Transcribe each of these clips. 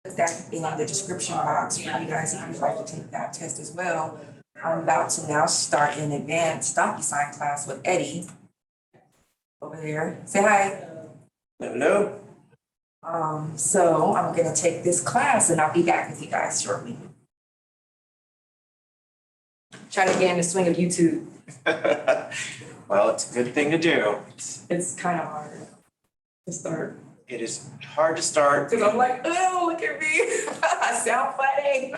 put that in the description box for you guys if you'd like to take that test as well. I'm about to now start an advanced Docusign class with Eddie over there. Say hi. Hello. So I'm gonna take this class and I'll be back with you guys shortly. Trying to get in the swing of YouTube. Well, it's a good thing to do. It's kind of hard to start. It is hard to start. Because I'm like, oh, look at me. I sound funny.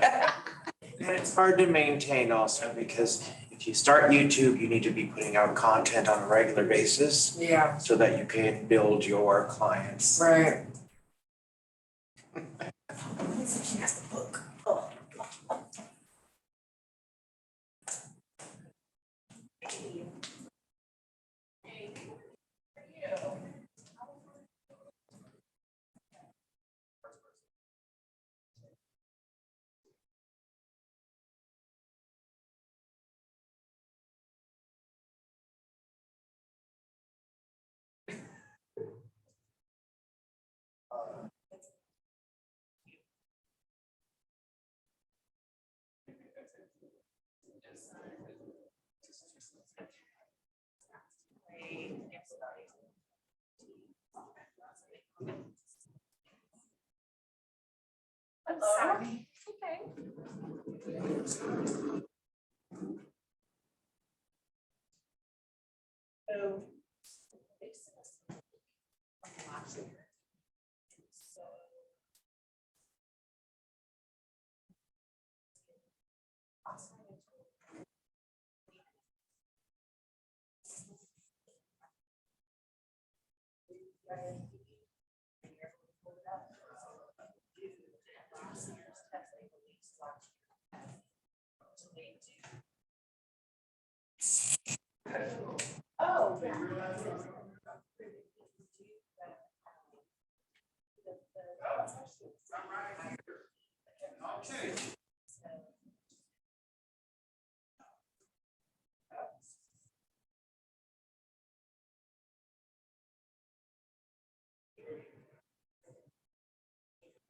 And it's hard to maintain also because if you start YouTube, you need to be putting out content on a regular basis Yeah, so that you can build your clients. right. That's the book. Oh. Hello. Okay. So. Oh.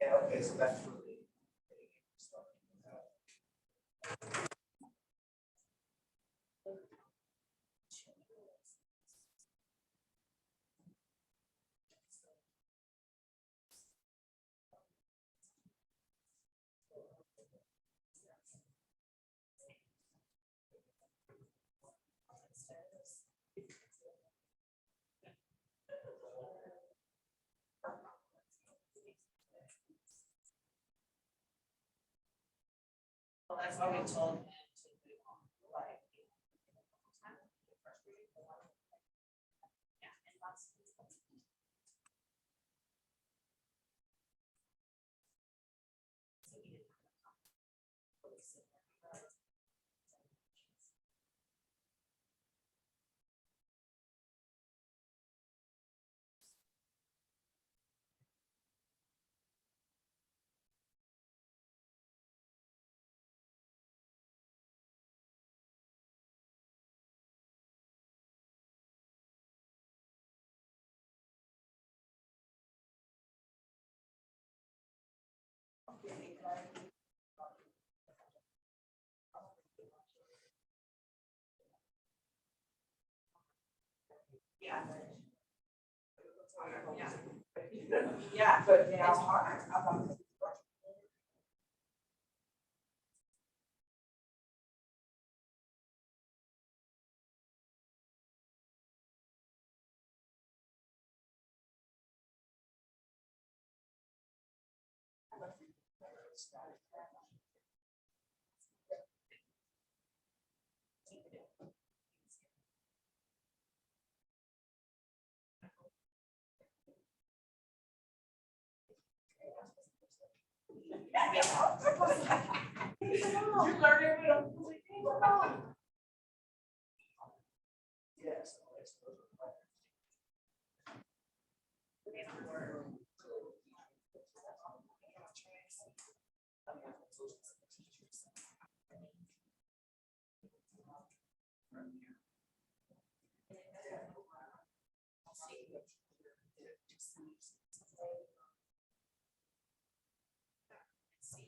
Yeah, okay, so that's really. Well, that's what we told him to do on, like. Yeah, and that's. Yeah. Yeah, but it's hard. You're learning what I'm doing. Yes.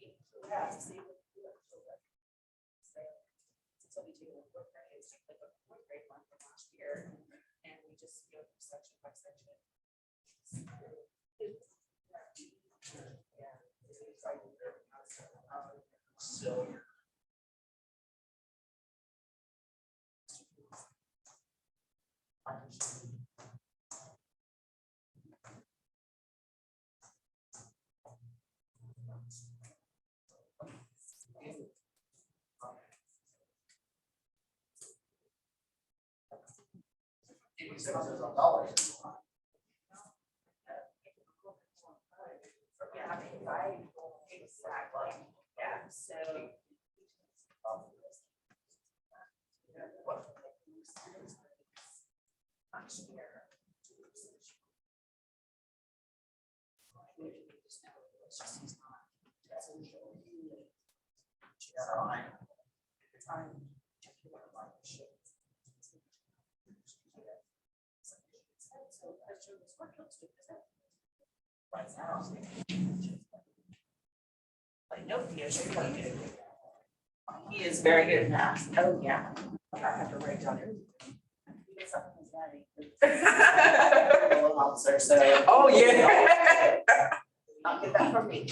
Yeah, to see what you do. So we do a fourth grade, it's like a fourth grade one from last year, and we just go through section by section. So. Yeah, exactly, yeah, so. Like, nope, he is really good. He is very good at math. Oh, yeah. I have to write down everything. Loan officer, so. Oh, yeah. Not get that from me.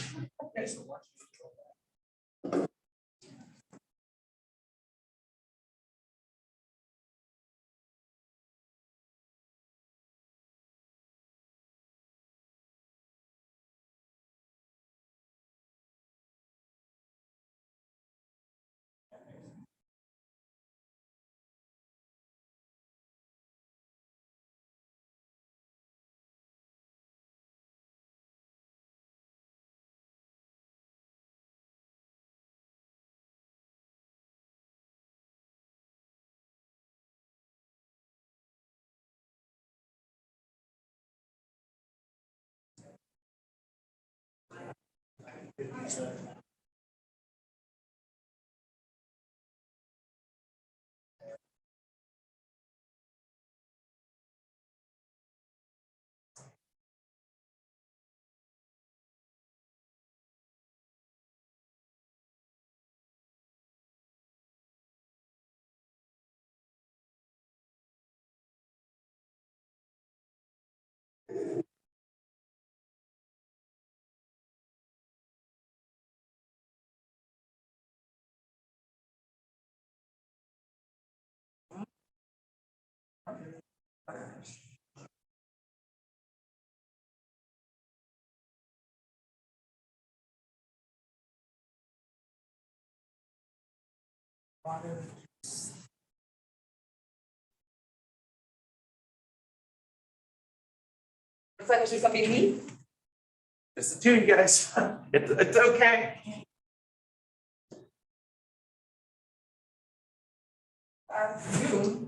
Looks like it's just gonna be me. It's the two of you guys. It's okay. You.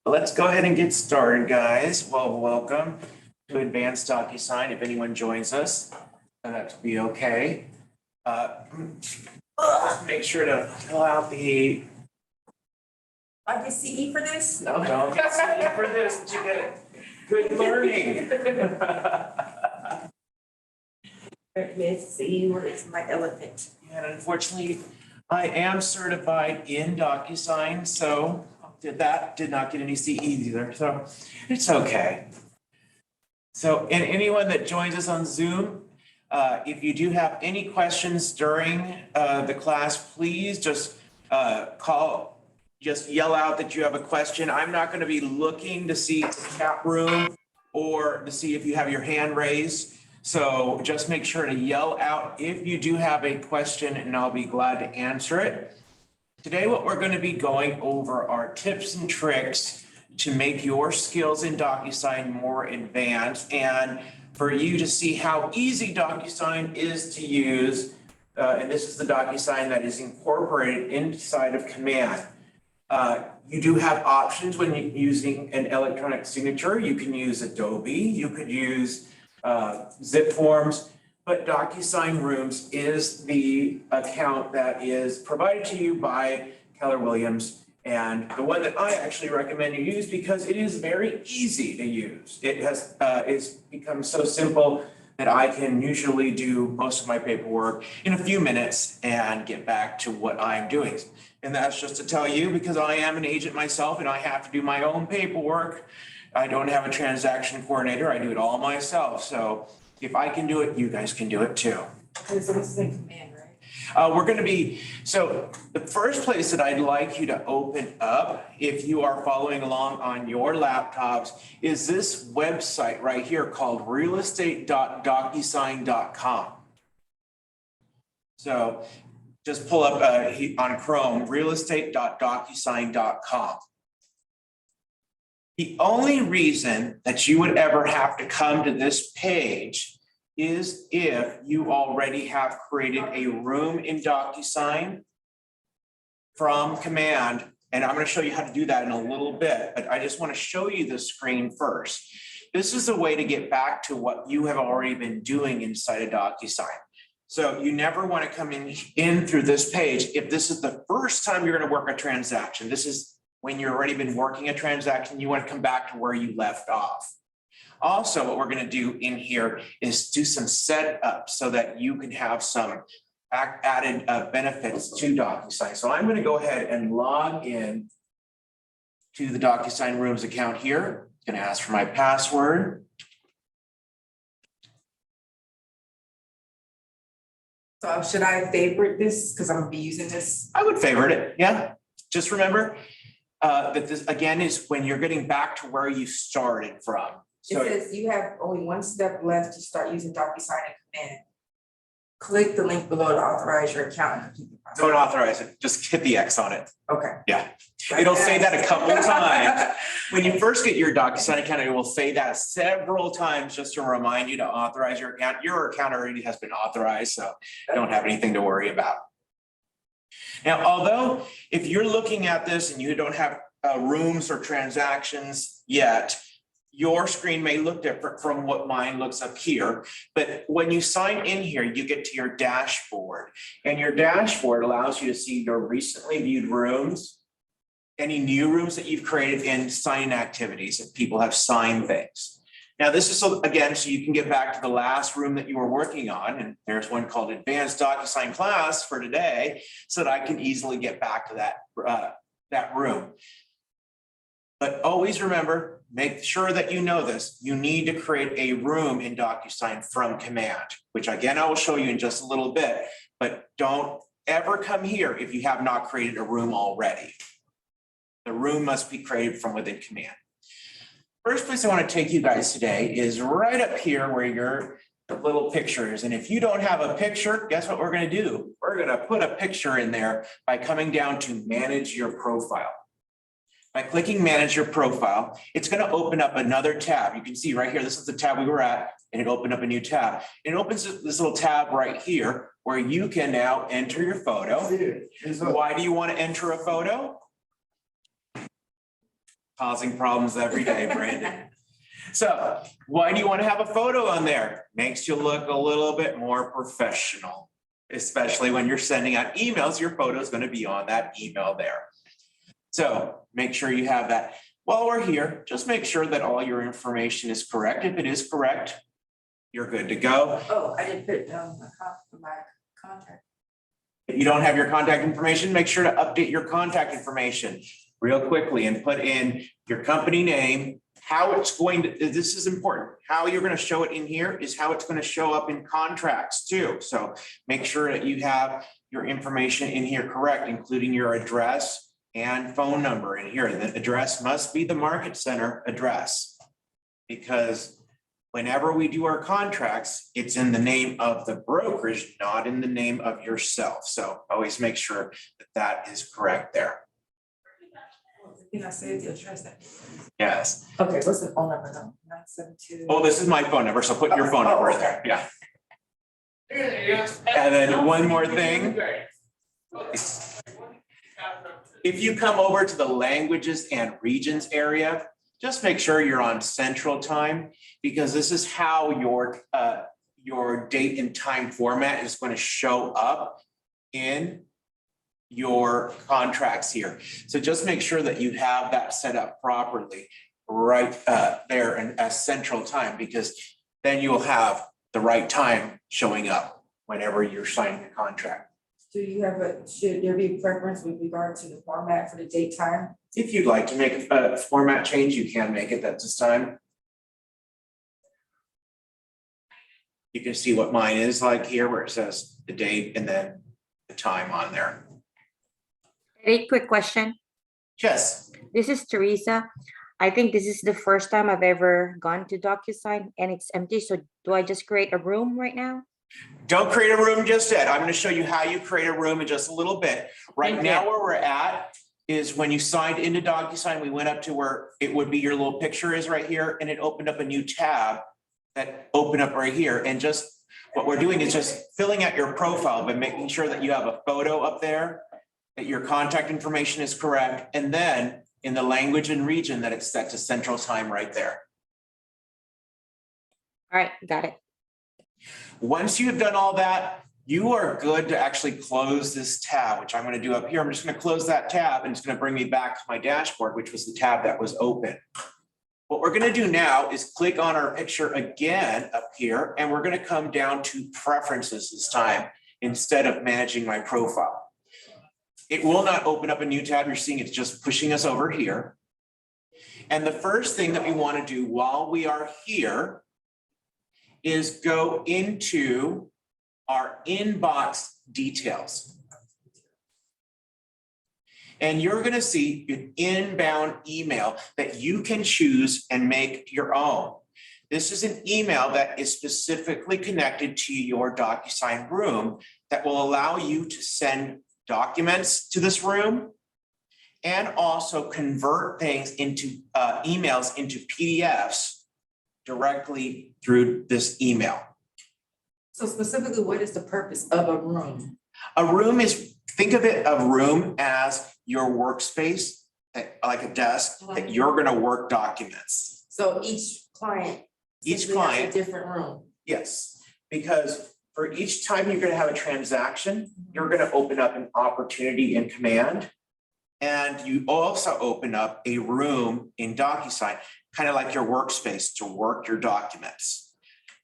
Let's go ahead and get started, guys. Well, welcome to Advanced Docusign. If anyone joins us, that'd be okay. Make sure to fill out the. I get CE for this? No, don't get CE for this, but you get good learning. Let's see, where is my elephant? And unfortunately, I am certified in Docusign, so did not get any CE either, so it's okay. So, and anyone that joins us on Zoom, if you do have any questions during the class, please just just yell out that you have a question. I'm not going to be looking to see the chat room or to see if you have your hand raised. So just make sure to yell out if you do have a question, and I'll be glad to answer it. Today, what we're going to be going over are tips and tricks to make your skills in Docusign more advanced, and for you to see how easy Docusign is to use. And this is the Docusign that is incorporated inside of Command. You do have options when you're using an electronic signature. You can use Adobe, you could use zip forms, but Docusign Rooms is the account that is provided to you by Keller Williams, and the one that I actually recommend you use because it is very easy to use. It has it's become so simple that I can usually do most of my paperwork in a few minutes and get back to what I'm doing. And that's just to tell you, because I am an agent myself and I have to do my own paperwork. I don't have a transaction coordinator. I do it all myself. So if I can do it, you guys can do it too. Okay, so this is in Command, right? We're going to be, so the first place that I'd like you to open up, if you are following along on your laptops, is this website right here called realestate.docusign.com. So just pull up on Chrome, realestate.docusign.com. The only reason that you would ever have to come to this page is if you already have created a room in Docusign from Command. And I'm going to show you how to do that in a little bit, but I just want to show you the screen first. This is a way to get back to what you have already been doing inside of Docusign. So you never want to come in through this page if this is the first time you're going to work a transaction. This is when you've already been working a transaction, you want to come back to where you left off. Also, what we're going to do in here is do some setup so that you can have some added benefits to Docusign. So I'm going to go ahead and log in to the Docusign Rooms account here. I'm going to ask for my password. So should I favorite this? Because I'm gonna be using this. I would favorite it, yeah. Just remember that this, again, is when you're getting back to where you started from. So It says you have only one step left to start using Docusign and Command. Click the link below to authorize your account and complete the process. don't authorize it, just hit the X on it. Okay. Yeah. It'll say that a couple of times. When you first get your Docusign account, it will say that several times just to remind you to authorize your account. Your account already has been authorized, so you don't have anything to worry about. Now, although if you're looking at this and you don't have rooms or transactions yet, your screen may look different from what mine looks up here. But when you sign in here, you get to your dashboard, and your dashboard allows you to see your recently viewed rooms, any new rooms that you've created, in sign activities if people have signed things. Now, this is so, again, so you can get back to the last room that you were working on, and there's one called Advanced Docusign Class for today, so that I can easily get back to that room. But always remember, make sure that you know this. You need to create a room in Docusign from Command, which again, I will show you in just a little bit, but don't ever come here if you have not created a room already. The room must be created from within Command. First place I want to take you guys today is right up here where your little picture is. And if you don't have a picture, guess what we're going to do? We're going to put a picture in there by coming down to Manage Your Profile. By clicking Manage Your Profile, it's going to open up another tab. You can see right here, this is the tab we were at, and it opened up a new tab. It opens this little tab right here where you can now enter your photo. Why do you want to enter a photo? Causing problems every day, Brandon. So why do you want to have a photo on there? Makes you look a little bit more professional, especially when you're sending out emails, your photo is going to be on that email there. So make sure you have that. While we're here, just make sure that all your information is correct. If it is correct, you're good to go. Oh, I didn't put my contact. If you don't have your contact information, make sure to update your contact information real quickly and put in your company name, how it's going to, this is important. How you're going to show it in here is how it's going to show up in contracts too. So make sure that you have your information in here correct, including your address and phone number in here. The address must be the market center address, because whenever we do our contracts, it's in the name of the brokerage, not in the name of yourself. So always make sure that that is correct there. I saved the address that. Yes. Okay, what's the phone number though? 972. Oh, this is my phone number, so put your phone number in there. Yeah. And then one more thing. If you come over to the languages and regions area, just make sure you're on Central Time, because this is how your date and time format is going to show up in your contracts here. So just make sure that you have that set up properly right there and as Central Time, because then you'll have the right time showing up whenever you're signing a contract. Do you have should there be preference with regard to the format for the date time? If you'd like to make a format change, you can make it at this time. You can see what mine is like here, where it says the date and then the time on there. A quick question. Yes. This is Teresa. I think this is the first time I've ever gone to Docusign and it's empty. So do I just create a room right now? Don't create a room just yet. I'm going to show you how you create a room in just a little bit. Right now, where we're at is when you signed into Docusign, we went up to where it would be your little picture is right here, and it opened up a new tab that opened up right here. And just what we're doing is just filling out your profile, but making sure that you have a photo up there, that your contact information is correct, and then in the language and region that it's set to Central Time right there. All right, got it. Once you have done all that, you are good to actually close this tab, which I'm going to do up here. I'm just going to close that tab, and it's going to bring me back to my dashboard, which was the tab that was open. What we're going to do now is click on our picture again up here, and we're going to come down to preferences this time instead of managing my profile. It will not open up a new tab. You're seeing it's just pushing us over here. And the first thing that we want to do while we are here is go into our inbox details. And you're going to see an inbound email that you can choose and make your own. This is an email that is specifically connected to your Docusign room that will allow you to send documents to this room and also convert things into emails into PDFs directly through this email. So specifically, what is the purpose of a room? A room is, think of it, a room as your workspace, like a desk that you're going to work documents. So each client. Each simply has client. a different room. Yes, because for each time you're going to have a transaction, you're going to open up an opportunity in Command. And you also open up a room in Docusign, kind of like your workspace to work your documents.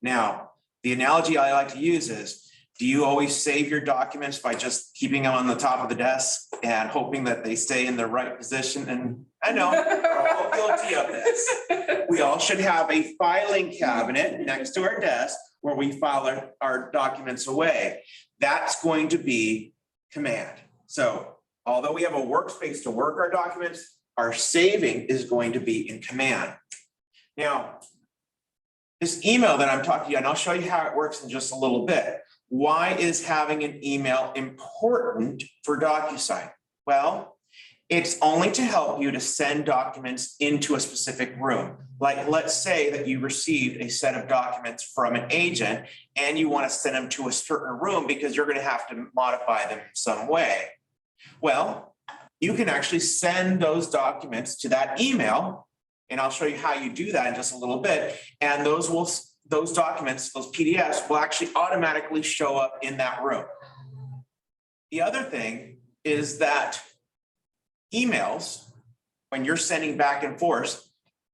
Now, the analogy I like to use is, do you always save your documents by just keeping them on the top of the desk and hoping that they stay in the right position? And I know we're all guilty of this. We all should have a filing cabinet next to our desk where we file our documents away. That's going to be Command. So although we have a workspace to work our documents, our saving is going to be in Command. Now, this email that I'm talking to you, and I'll show you how it works in just a little bit. Why is having an email important for Docusign? Well, it's only to help you to send documents into a specific room. Like, let's say that you received a set of documents from an agent and you want to send them to a certain room because you're going to have to modify them in some way. Well, you can actually send those documents to that email. And I'll show you how you do that in just a little bit. And those documents, those PDFs will actually automatically show up in that room. The other thing is that emails, when you're sending back and forth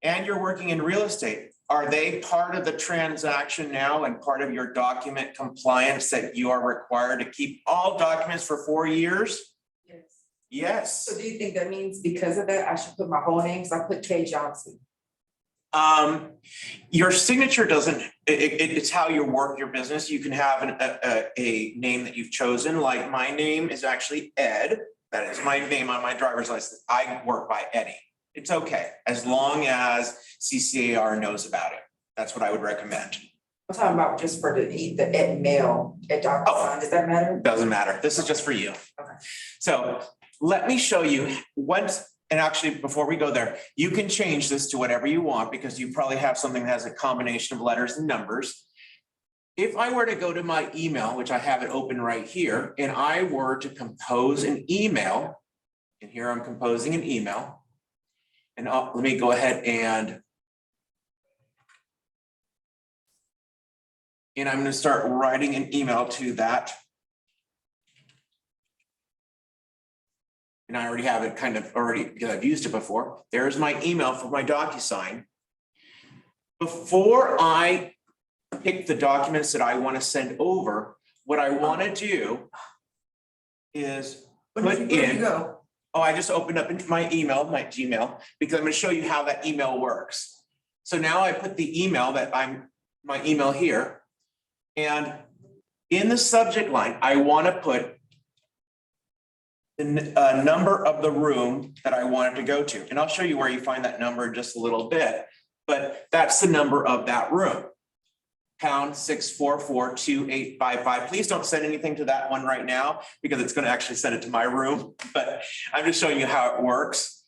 and you're working in real estate, are they part of the transaction now and part of your document compliance that you are required to keep all documents for 4 years? Yes. Yes. So do you think that means because of that, I should put my whole name? So I put K Johnson. Your signature doesn't, it's how you work your business. You can have a name that you've chosen, like my name is actually Ed. That is my name on my driver's license. I work by Eddie. It's okay, as long as CCAR knows about it. That's what I would recommend. I'm talking about just for the Ed mail at Docusign. Does that matter? Doesn't matter. This is just for you. Okay. So let me show you once, and actually before we go there, you can change this to whatever you want because you probably have something that has a combination of letters and numbers. If I were to go to my email, which I have it open right here, and I were to compose an email, and here I'm composing an email. And let me go ahead and I'm going to start writing an email to that. And I already have it kind of already because I've used it before. There's my email for my Docusign. Before I pick the documents that I want to send over, what I want to do is put Where do you in. go? Oh, I just opened up into my email, my Gmail, because I'm going to show you how that email works. So now I put the email my email here. And in the subject line, I want to put the number of the room that I want it to go to. And I'll show you where you find that number in just a little bit. But that's the number of that room. Pound 6442855. Please don't send anything to that one right now because it's going to actually send it to my room. But I'm just showing you how it works.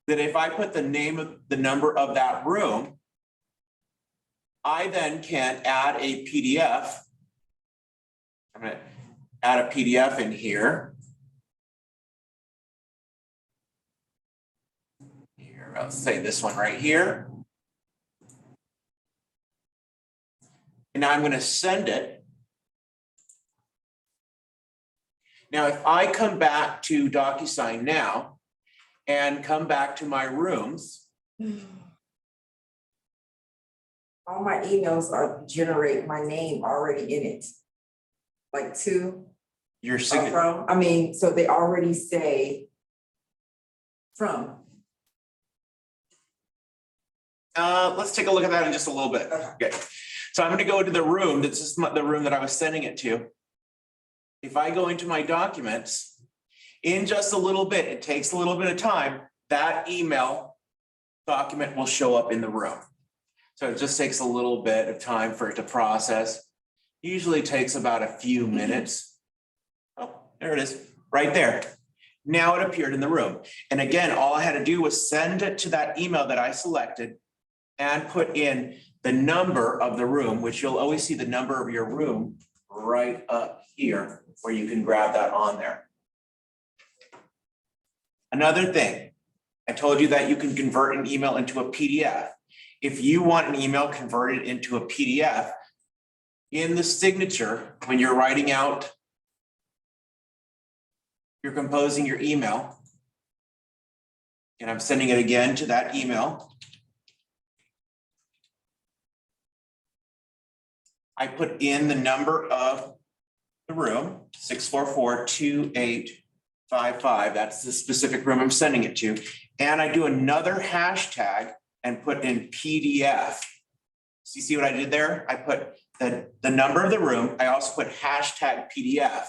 That if I put the name of the number of that room, I then can add a PDF. I'm going to add a PDF in here. Here, I'll say this one right here. And now I'm going to send it. Now, if I come back to Docusign now and come back to my rooms. All my emails generate my name already in it. Like Your signature. from, I mean, so they already say from. Let's take a look at that in just a little bit. Okay. So I'm going to go to the room. This is the room that I was sending it to. If I go into my documents, in just a little bit, it takes a little bit of time, that email document will show up in the room. So it just takes a little bit of time for it to process. Usually takes about a few minutes. Oh, there it is, right there. Now it appeared in the room. And again, all I had to do was send it to that email that I selected and put in the number of the room, which you'll always see the number of your room right up here where you can grab that on there. Another thing, I told you that you can convert an email into a PDF. If you want an email converted into a PDF, in the signature, when you're writing out, you're composing your email, and I'm sending it again to that email. I put in the number of the room, 6442855. That's the specific room I'm sending it to. And I do another hashtag and put in PDF. So you see what I did there? I put the number of the room. I also put hashtag PDF.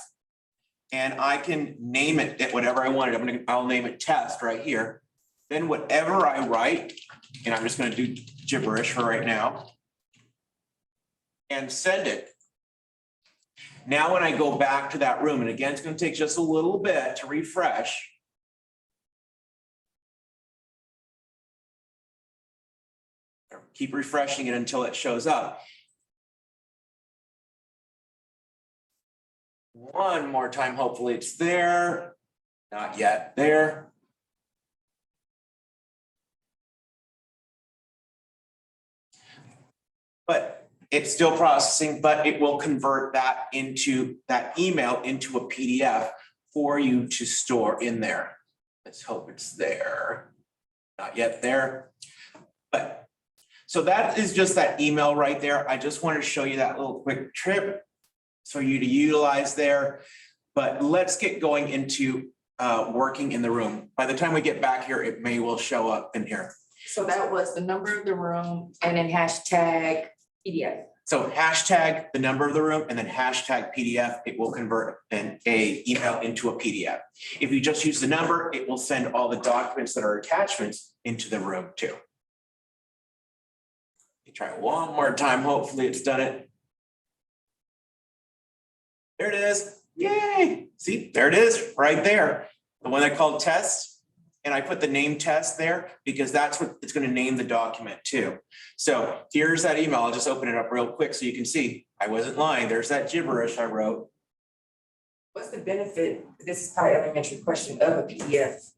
And I can name it whatever I wanted. I'll name it test right here. Then whatever I write, and I'm just going to do gibberish for right now, and send it. Now, when I go back to that room, and again, it's going to take just a little bit to refresh. Keep refreshing it until it shows up. One more time, hopefully it's there. Not yet, there. It's still processing, but it will convert that email into a PDF for you to store in there. Let's hope it's there. Not yet there, but so that is just that email right there. I just wanted to show you that little quick trip for you to utilize there. But let's get going into working in the room. By the time we get back here, it may well show up in here. So that was the number of the room and then hashtag PDF. So hashtag the number of the room and then hashtag PDF, it will convert an email into a PDF. If you just use the number, it will send all the documents that are attachments into the room too. Let me try one more time. Hopefully it's done it. There it is. Yay. See, there it is right there. The one I called test. And I put the name test there because that's what it's going to name the document too. So here's that email. I'll just open it up real quick so you can see I wasn't lying. There's that gibberish I wrote. What's the benefit, this is probably an elementary question, of a PDF?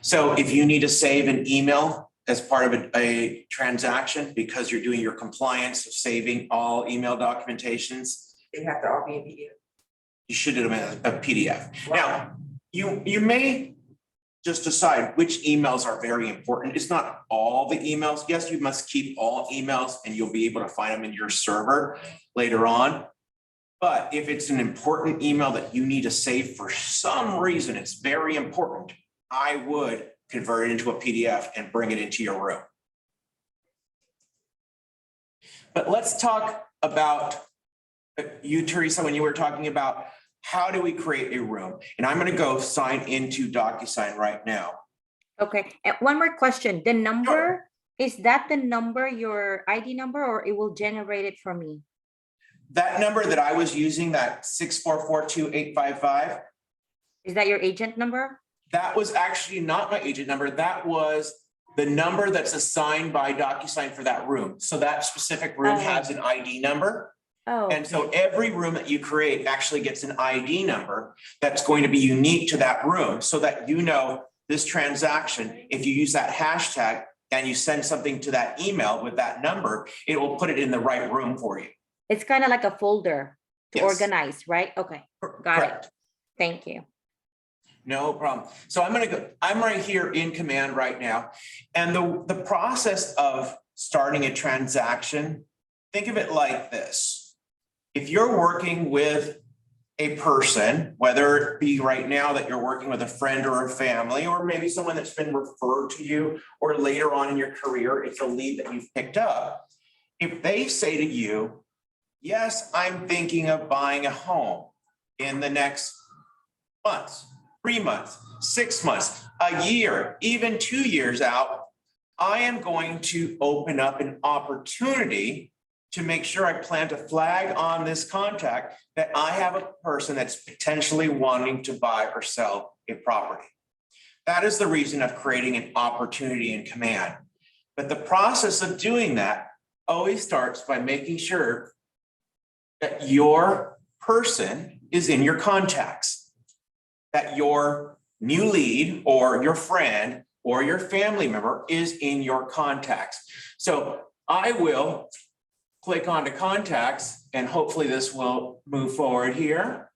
So if you need to save an email as part of a transaction because you're doing your compliance of saving all email documentations, They have to all be in PDF. you should do them as a PDF. Now, you may just decide which emails are very important. It's not all the emails. Yes, you must keep all emails and you'll be able to find them in your server later on. But if it's an important email that you need to save for some reason, it's very important, I would convert it into a PDF and bring it into your room. But let's talk about you, Teresa, when you were talking about how do we create a room? And I'm going to go sign into Docusign right now. Okay, and one more question. The number, is that the number, your ID number, or it will generate it for me? That number that I was using, that 6442855. Is that your agent number? That was actually not my agent number. That was the number that's assigned by Docusign for that room. So that specific room has an ID number. Oh. And so every room that you create actually gets an ID number that's going to be unique to that room so that you know this transaction, if you use that hashtag and you send something to that email with that number, it will put it in the right room for you. It's kind of like a folder to Yes. organize, right? Okay, got Correct. it. Thank you. No problem. So I'm right here in Command right now. And the process of starting a transaction, think of it like this. If you're working with a person, whether it be right now that you're working with a friend or a family, or maybe someone that's been referred to you, or later on in your career, it's a lead that you've picked up. If they say to you, yes, I'm thinking of buying a home in the next months, 3 months, 6 months, a year, even 2 years out, I am going to open up an opportunity to make sure I plant a flag on this contact that I have a person that's potentially wanting to buy or sell a property. That is the reason of creating an opportunity in Command. But the process of doing that always starts by making sure that your person is in your contacts, that your new lead or your friend or your family member is in your contacts. So I will click onto contacts and hopefully this will move forward here.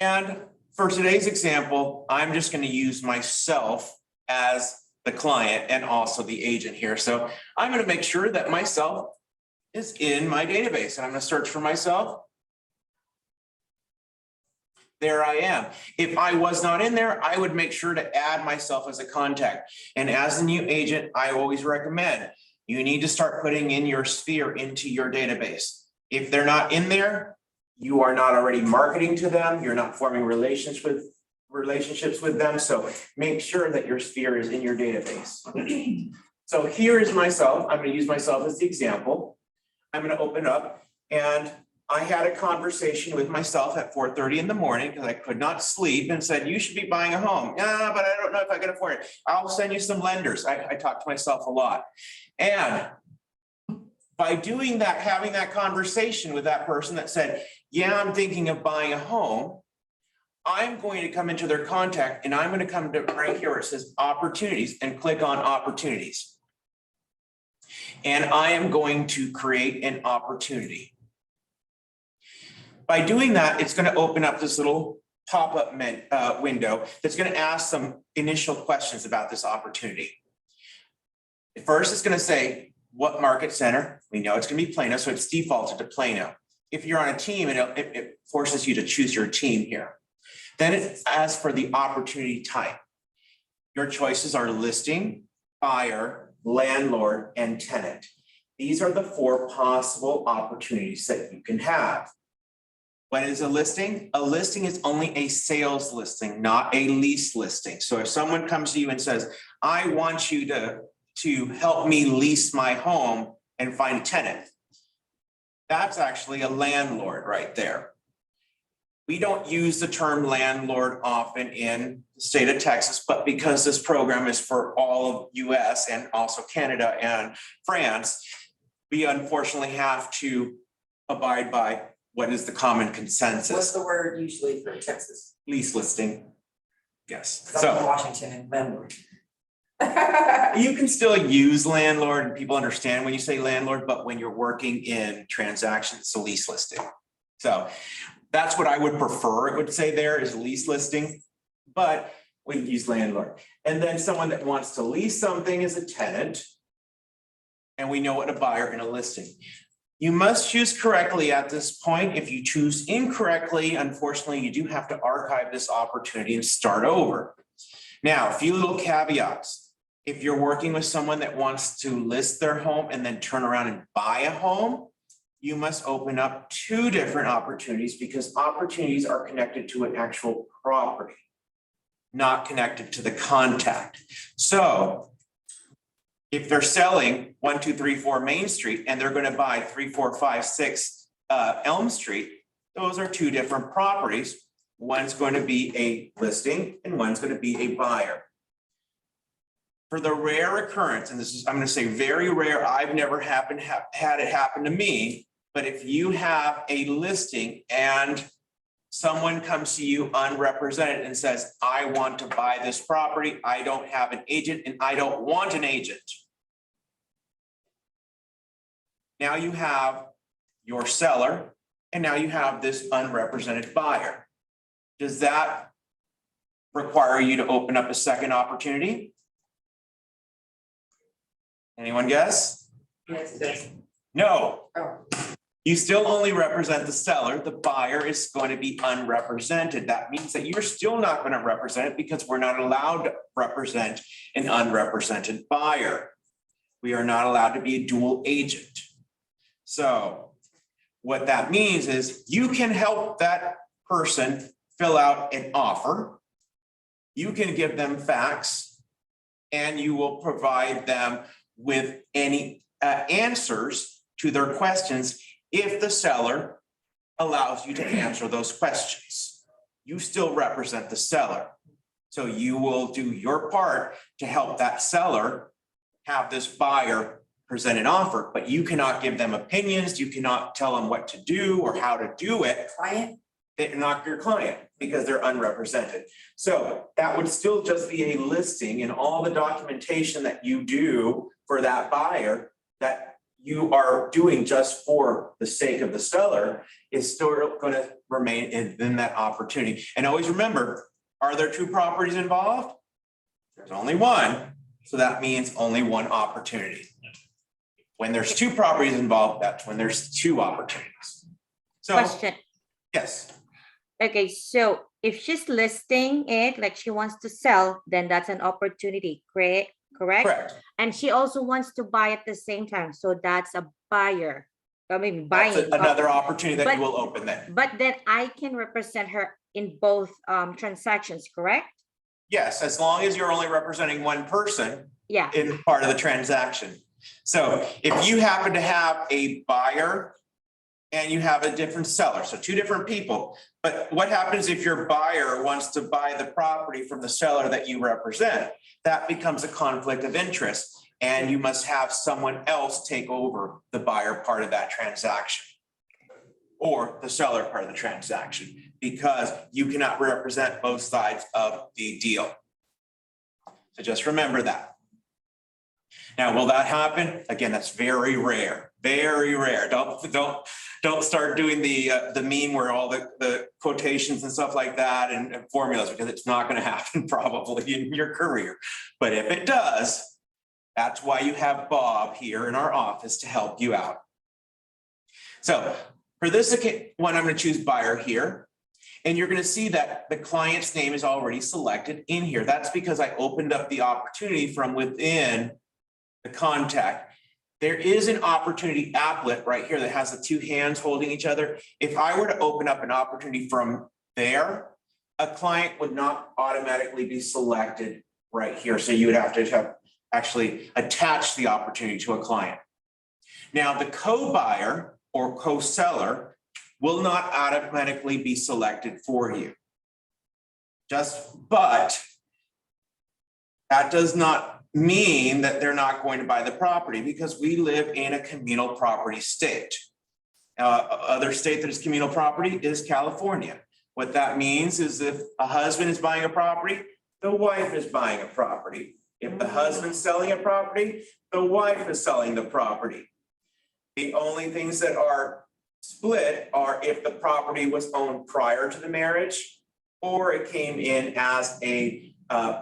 And for today's example, I'm just going to use myself as the client and also the agent here. So I'm going to make sure that myself is in my database and I'm going to search for myself. There I am. If I was not in there, I would make sure to add myself as a contact. And as a new agent, I always recommend you need to start putting in your sphere into your database. If they're not in there, you are not already marketing to them. You're not forming relationships with them. So make sure that your sphere is in your database. So here is myself. I'm going to use myself as the example. I'm going to open up and I had a conversation with myself at 4:30 in the morning because I could not sleep and said, you should be buying a home. Yeah, but I don't know if I can afford it. I'll send you some lenders. I talk to myself a lot. And by doing that, having that conversation with that person that said, yeah, I'm thinking of buying a home, I'm going to come into their contact and I'm going to come to right here where it says opportunities and click on opportunities. And I am going to create an opportunity. By doing that, it's going to open up this little pop-up window that's going to ask some initial questions about this opportunity. First, it's going to say, what market center? We know it's going to be Plano, so it's defaulted to Plano. If you're on a team, it forces you to choose your team here. Then it asks for the opportunity type. Your choices are listing, buyer, landlord, and tenant. These are the 4 possible opportunities that you can have. What is a listing? A listing is only a sales listing, not a lease listing. So if someone comes to you and says, I want you to help me lease my home and find a tenant, that's actually a landlord right there. We don't use the term landlord often in the state of Texas, but because this program is for all of US and also Canada and France, we unfortunately have to abide by what is the common What's consensus. the word usually for Texas? Lease listing. Yes. 'Cause I'm in So Washington and landlord. you can still use landlord and people understand when you say landlord, but when you're working in transactions, it's a lease listing. So that's what I would prefer. It would say there is lease listing, but we use landlord. And then someone that wants to lease something is a tenant. And we know what a buyer in a listing. You must choose correctly at this point. If you choose incorrectly, unfortunately, you do have to archive this opportunity and start over. Now, a few little caveats. If you're working with someone that wants to list their home and then turn around and buy a home, you must open up 2 different opportunities because opportunities are connected to an actual property, not connected to the contact. So if they're selling 1, 2, 3, 4 Main Street and they're going to buy 3, 4, 5, 6 Elm Street, those are 2 different properties. One's going to be a listing and one's going to be a buyer. For the rare occurrence, and this is, I'm going to say very rare, I've never had it happen to me, but if you have a listing and someone comes to you unrepresented and says, I want to buy this property, I don't have an agent and I don't want an agent. Now you have your seller and now you have this unrepresented buyer. Does that require you to open up a second opportunity? Anyone guess? Yes, it does. No. Oh. You still only represent the seller. The buyer is going to be unrepresented. That means that you're still not going to represent it because we're not allowed to represent an unrepresented buyer. We are not allowed to be a dual agent. So what that means is you can help that person fill out an offer. You can give them facts and you will provide them with any answers to their questions if the seller allows you to answer those questions. You still represent the seller. So you will do your part to help that seller have this buyer present an offer, but you cannot give them opinions. You cannot tell them what to do or how to do it. Client? They're not your client because they're unrepresented. So that would still just be a listing, and all the documentation that you do for that buyer that you are doing just for the sake of the seller is still going to remain in that opportunity. And always remember, are there 2 properties involved? There's only one. So that means only one opportunity. When there's 2 properties involved, that's when there's 2 opportunities. So, Question. yes. Okay, so if she's listing it like she wants to sell, then that's an opportunity, correct? Correct. And she also wants to buy at the same time, so that's a buyer. I mean, That's buying. another opportunity that But- you will open then. But then I can represent her in both transactions, correct? Yes, as long as you're only representing one person Yeah, in part of the transaction. So if you happen to have a buyer and you have a different seller, so 2 different people, but what happens if your buyer wants to buy the property from the seller that you represent? That becomes a conflict of interest, and you must have someone else take over the buyer part of that transaction or the seller part of the transaction, because you cannot represent both sides of the deal. So just remember that. Now, will that happen? Again, that's very rare, very rare. Don't start doing the meme where all the quotations and stuff like that and formulas, because it's not gonna happen probably in your career. But if it does, that's why you have Bob here in our office to help you out. So for this one, I'm gonna choose buyer here. And you're gonna see that the client's name is already selected in here. That's because I opened up the opportunity from within the contact. There is an opportunity applet right here that has the two hands holding each other. If I were to open up an opportunity from there, a client would not automatically be selected right here. So you would have to actually attach the opportunity to a client. Now, the co-buyer or co-seller will not automatically be selected for you. But that does not mean that they're not going to buy the property, because we live in a communal property state. Other state that is communal property is California. What that means is if a husband is buying a property, the wife is buying a property. If the husband's selling a property, the wife is selling the property. The only things that are split are if the property was owned prior to the marriage, or it came in as a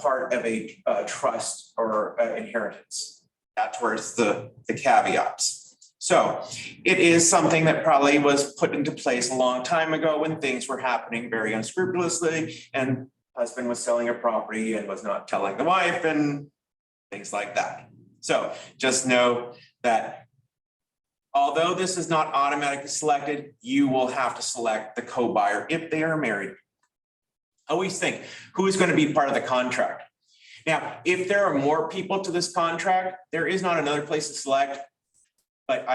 part of a trust or inheritance. That's where it's the caveats. So it is something that probably was put into place a long time ago when things were happening very unscrupulously, and husband was selling a property and was not telling the wife and things like that. So just know that although this is not automatically selected, you will have to select the co-buyer if they are married. Always think, who is going to be part of the contract? Now, if there are more people to this contract, there is not another place to select, but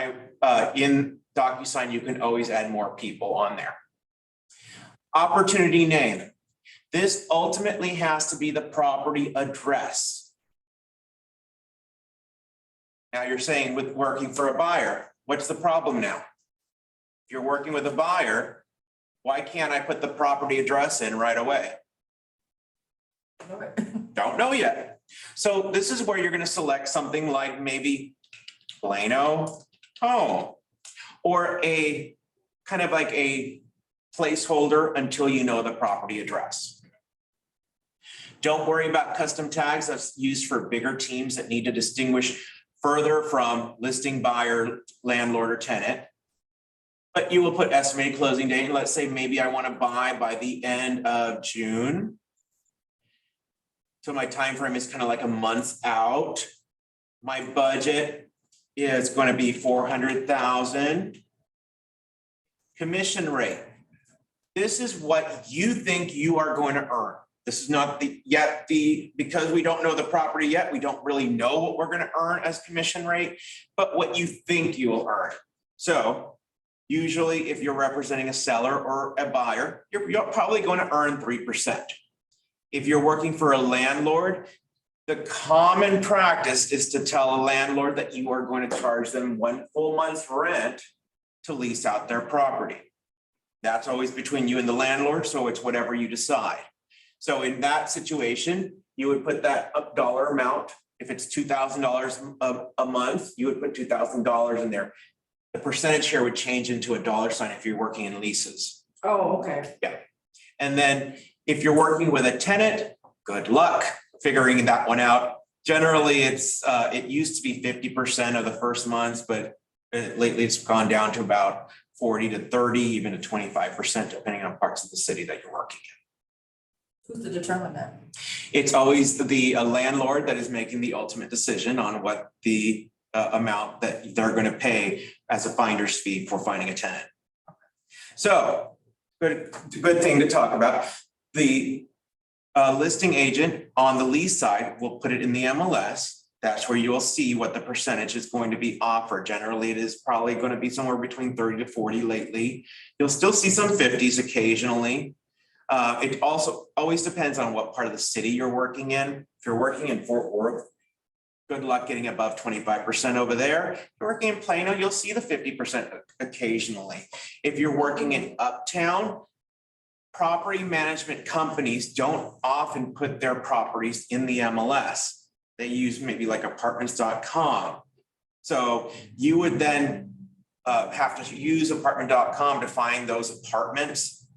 in Docusign, you can always add more people on there. Opportunity name. This ultimately has to be the property address. Now you're saying with working for a buyer, what's the problem now? If you're working with a buyer, why can't I put the property address in right away? Don't know yet. So this is where you're going to select something like maybe Plano home, or a kind of like a placeholder until you know the property address. Don't worry about custom tags. That's used for bigger teams that need to distinguish further from listing buyer, landlord, or tenant. But you will put estimated closing date. Let's say maybe I want to buy by the end of June. So my time frame is kind of like a month out. My budget is going to be 400,000. Commission rate. This is what you think you are going to earn. This is not because we don't know the property yet, we don't really know what we're going to earn as commission rate, but what you think you will earn. So usually if you're representing a seller or a buyer, you're probably going to earn 3%. If you're working for a landlord, the common practice is to tell a landlord that you are going to charge them 1 full month's rent to lease out their property. That's always between you and the landlord, so it's whatever you decide. So in that situation, you would put that dollar amount. If it's $2,000 a month, you would put $2,000 in there. The percentage here would change into a $sign if you're working in leases. Oh, okay. Yeah. And then if you're working with a tenant, good luck figuring that one out. Generally, it used to be 50% of the first month, but lately it's gone down to about 40 to 30, even to 25%, depending on parts of the city that you're working in. Who's to determine that? It's always the landlord that is making the ultimate decision on what the amount that they're going to pay as a finder's fee for finding a tenant. So good thing to talk about. The listing agent on the lease side will put it in the MLS. That's where you'll see what the percentage is going to be offered. Generally, it is probably going to be somewhere between 30 to 40 lately. You'll still see some 50s occasionally. It also always depends on what part of the city you're working in. If you're working in Fort Worth, good luck getting above 25% over there. If you're working in Plano, you'll see the 50% occasionally. If you're working in Uptown, property management companies don't often put their properties in the MLS. They use maybe like apartments.com. So you would then have to use apartment.com to find those apartments.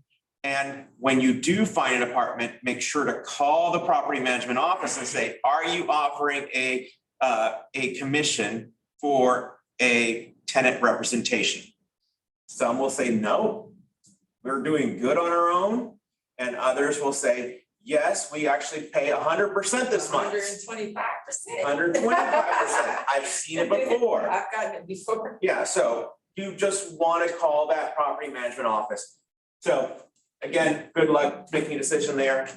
And when you do find an apartment, make sure to call the property management office and say, are you offering a commission for a tenant representation? Some will say, no, we're doing good on our own. And others will say, yes, we actually pay 100% this month. 125%. 125%. I've seen it before. I've gotten it before. Yeah, so you just want to call that property management office. So again, good luck making a decision there.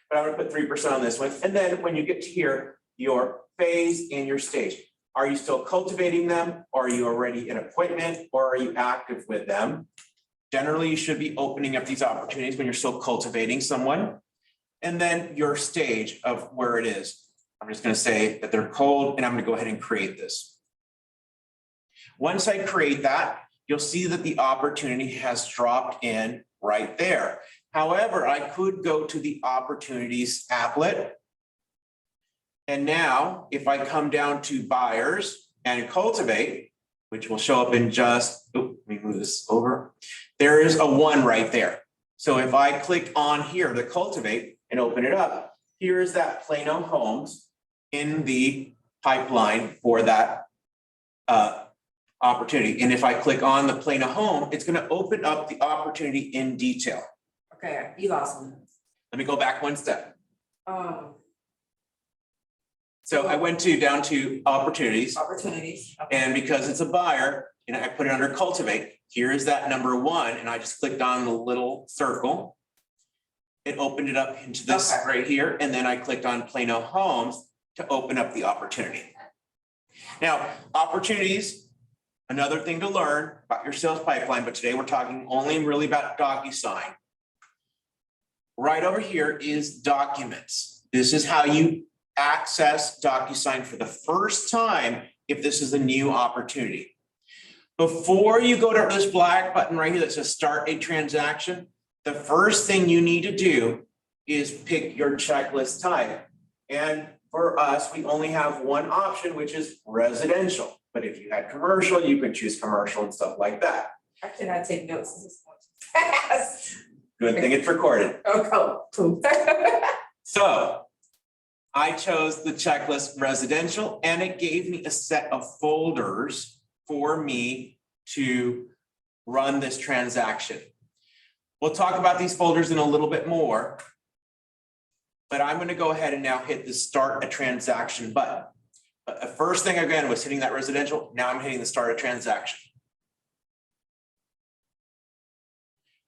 But I'm gonna put 3% on this one. And then when you get to here, your phase and your stage. Are you still cultivating them? Or are you already in appointment? Or are you active with them? Generally, you should be opening up these opportunities when you're still cultivating someone. And then your stage of where it is. I'm just gonna say that they're cold and I'm gonna go ahead and create this. Once I create that, you'll see that the opportunity has dropped in right there. However, I could go to the opportunities applet. And now if I come down to buyers and cultivate, which will show up in just, let me move this over. There is a 1 right there. So if I click on here, the cultivate and open it up, here is that Plano Homes in the pipeline for that opportunity. And if I click on the Plano Home, it's going to open up the opportunity in detail. Okay, you lost me. Let me go back one step. So I went down to opportunities, opportunities. and because it's a buyer, and I put it under cultivate, here is that number 1, and I just clicked on the little circle. It opened it up into this right here, and then I clicked on Plano Homes to open up the opportunity. Now, opportunities, another thing to learn about your sales pipeline, but today we're talking only really about Docusign. Right over here is documents. This is how you access Docusign for the first time if this is a new opportunity. Before you go to this black button right here that says start a transaction, the first thing you need to do is pick your checklist type. And for us, we only have one option, which is residential. But if you had commercial, you could choose commercial and stuff like that. I cannot take notes. This is fast. Good thing it's recorded. Oh, cool. So I chose the checklist residential, and it gave me a set of folders for me to run this transaction. We'll talk about these folders in a little bit more, but I'm going to go ahead and now hit the start a transaction button. But the first thing again was hitting that residential. Now I'm hitting the start a transaction.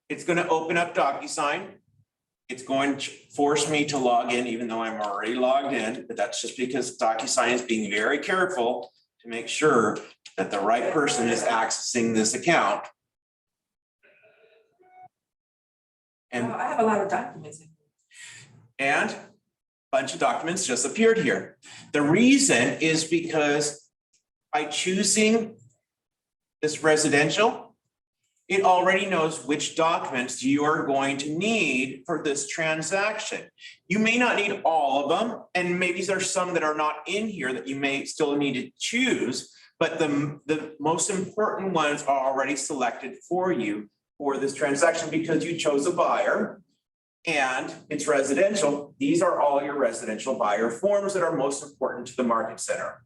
It's going to open up Docusign. It's going to force me to log in, even though I'm already logged in, but that's just because Docusign is being very careful to make sure that the right person is accessing this account. And I have a lot of documents. a bunch of documents just appeared here. The reason is because by choosing this residential, it already knows which documents you are going to need for this transaction. You may not need all of them, and maybe there's some that are not in here that you may still need to choose, but the most important ones are already selected for you for this transaction because you chose a buyer and it's residential. These are all your residential buyer forms that are most important to the market center,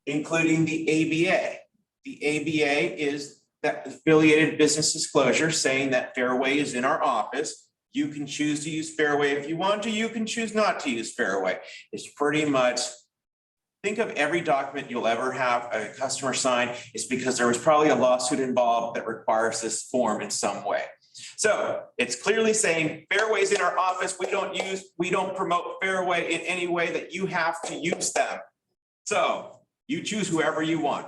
including the ABA. The ABA is that affiliated business disclosure saying that Fairway is in our office. You can choose to use Fairway if you want to, you can choose not to use Fairway. It's pretty much, think of every document you'll ever have a customer sign. It's because there was probably a lawsuit involved that requires this form in some way. So it's clearly saying Fairway's in our office. We don't promote Fairway in any way that you have to use them. So you choose whoever you want.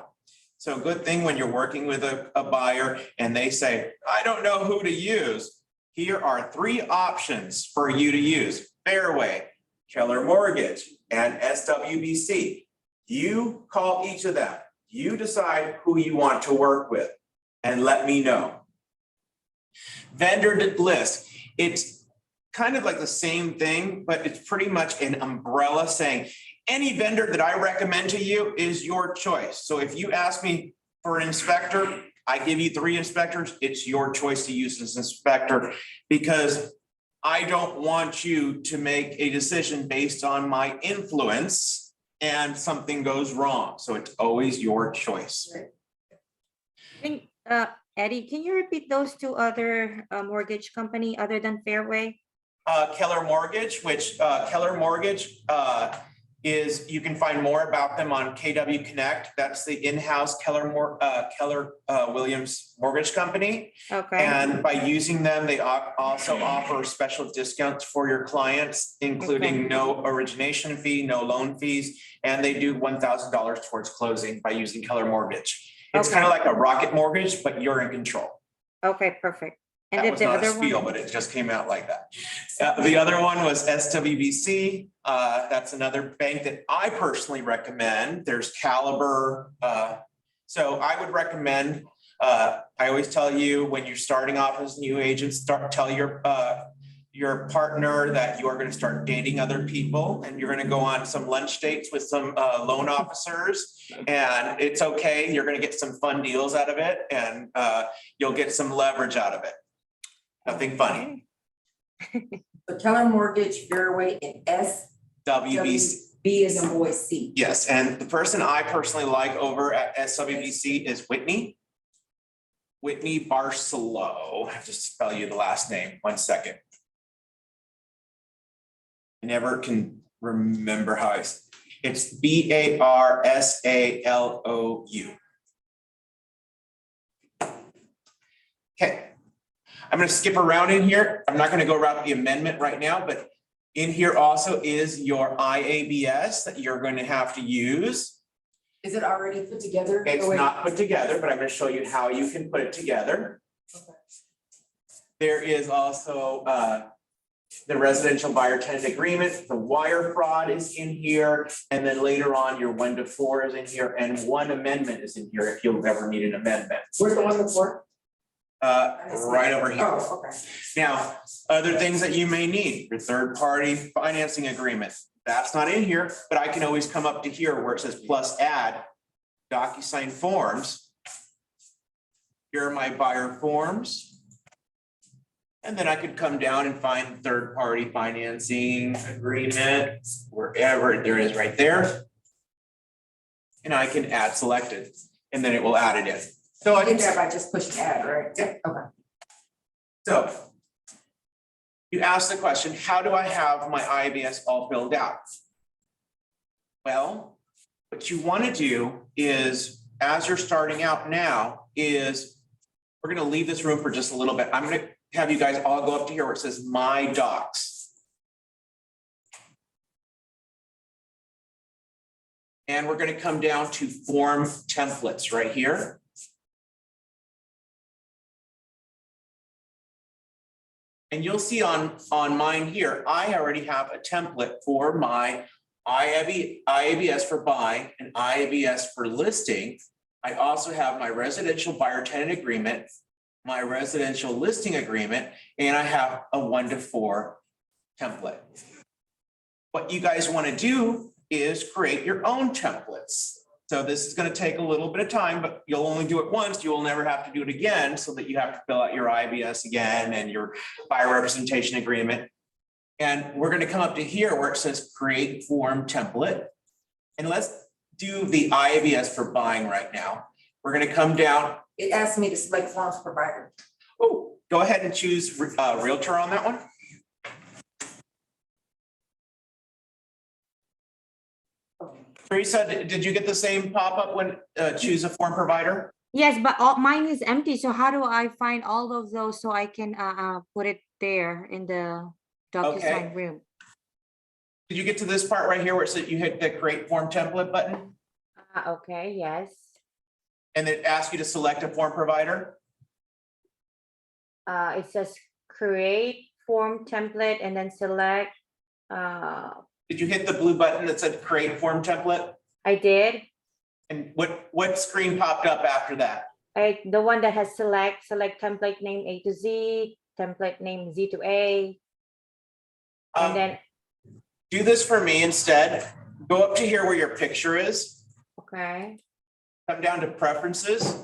So good thing when you're working with a buyer and they say, I don't know who to use. Here are 3 options for you to use: Fairway, Keller Mortgage, and SWBC. You call each of them. You decide who you want to work with and let me know. Vendor list. It's kind of like the same thing, but it's pretty much an umbrella saying, any vendor that I recommend to you is your choice. So if you ask me for an inspector, I give you 3 inspectors, it's your choice to use this inspector, because I don't want you to make a decision based on my influence and something goes wrong. So it's always your choice. I think, Eddie, can you repeat those 2 other mortgage company other than Fairway? Keller Mortgage, which Keller Mortgage is, you can find more about them on KW Connect. That's the in-house Keller Williams Mortgage Company. Okay, And by using them, they also offer special discounts for your clients, including no origination fee, no loan fees, and they do $1,000 towards closing by using Keller Mortgage. It's kind of like a Rocket Mortgage, but you're in control. okay, perfect. And That then was the not a other spiel, one? but it just came out like that. The other one was SWBC. That's another bank that I personally recommend. There's Caliber. So I would recommend, I always tell you when you're starting off as new agents, tell your partner that you are going to start dating other people and you're going to go on some lunch dates with some loan officers, and it's okay. You're going to get some fun deals out of it, and you'll get some leverage out of it. Nothing funny. The Keller Mortgage, Fairway, and WBC. B is in boy C. Yes, and the person I personally like over at SWBC is Whitney. Whitney Barcelo. I have to spell you the last name. 1 second. I never can remember how it's BARSALOU. Okay. I'm going to skip around in here. I'm not going to go around the amendment right now, but in here also is your IABS that you're going to have to use. Is it already put together? It's Oh, wait. not put together, but I'm going to show you how you can put it together. Okay. There is also the residential buyer tenant agreement, the wire fraud is in here, and then later on your 1 to 4 is in here, and 1 amendment is in here if you'll ever need an amendment. Where's the 1 before? Right over here. Oh, okay. Now, other things that you may need, your third-party financing agreement, that's not in here, but I can always come up to here where it says plus add Docusign forms. Here are my buyer forms. And then I could come down and find third-party financing agreement, wherever there is right there. And I can add selected, and then it will add it in. So I I did can, that by just pushing add, right? Yeah. Okay. so you ask the question, how do I have my IABS all filled out? Well, what you want to do is, as you're starting out now, is we're going to leave this room for just a little bit. I'm going to have you guys all go up to here where it says My Docs. And we're going to come down to Form Templates right here. And you'll see on mine here, I already have a template for my IABS for buying and IABS for listing. I also have my residential buyer tenant agreement, my residential listing agreement, and I have a 1 to 4 template. What you guys want to do is create your own templates. So this is going to take a little bit of time, but you'll only do it once. You will never have to do it again, so that you have to fill out your IABS again and your buyer representation agreement. And we're going to come up to here where it says create form template. And let's do the IABS for buying right now. We're going to come down. It asked me to select forms provider. Oh, go ahead and choose Realtor on that one. Teresa, did you get the same pop-up when choose a form provider? Yes, but mine is empty. So how do I find all of those so I can put it there in the Docusign room? Did you get to this part right here where it said you hit the create form template button? Okay, yes. And it asks you to select a form provider? It says create form template and then select. Did you hit the blue button that said create form template? I did. And what screen popped up after that? The one that has select template name A to Z, template name Z to A. And then, Do this for me instead. Go up to here where your picture is. okay, Come down to preferences.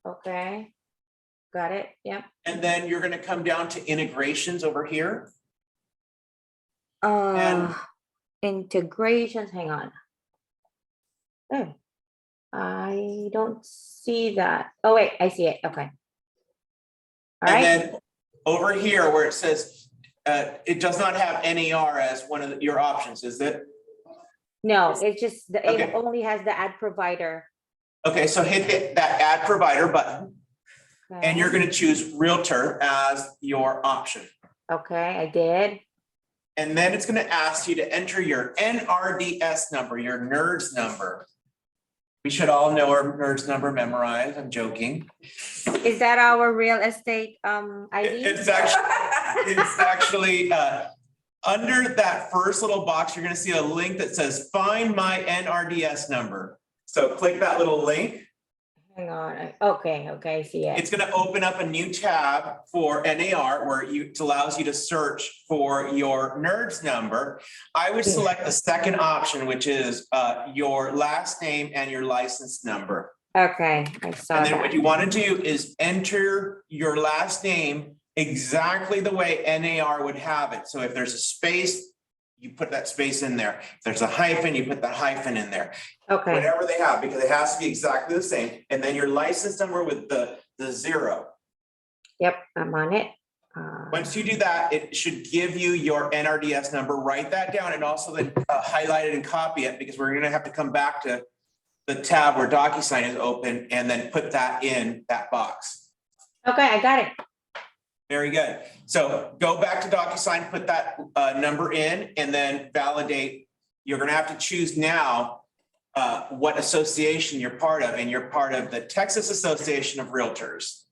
okay. Got it, yep. And then you're gonna come down to integrations over here. Integrations, hang on. Oh, I don't see that. Oh, wait, I see it, okay. All And right, then over here where it says, it does not have NAR as one of your options, is it? no, it's just, it Okay. only has the ad provider. Okay, so hit that add provider button and you're gonna choose Realtor as your option. Okay, I did. And then it's gonna ask you to enter your NRDS number, your Nrds number. We should all know our Nrds number memorized, I'm joking. Is that our real estate ID? It's actually under that first little box, you're gonna see a link that says find my NRDS number. So click that little link. Hang on, okay, I see it. It's gonna open up a new tab for NAR where it allows you to search for your Nrds number. I would select the second option, which is your last name and your license number. Okay, I saw And then what that. you want to do is enter your last name exactly the way NAR would have it. So if there's a space, you put that space in there. If there's a hyphen, you put that hyphen in there. Okay, Whatever they have, because it has to be exactly the same. And then your license number with the 0. yep, I'm on it. Once you do that, it should give you your NRDS number. Write that down and also then highlight it and copy it because we're gonna have to come back to the tab where Docusign is open and then put that in that box. Okay, I got it. Very good. So go back to Docusign, put that number in and then validate. You're gonna have to choose now what association you're part of, and you're part of the Texas Association of Realtors.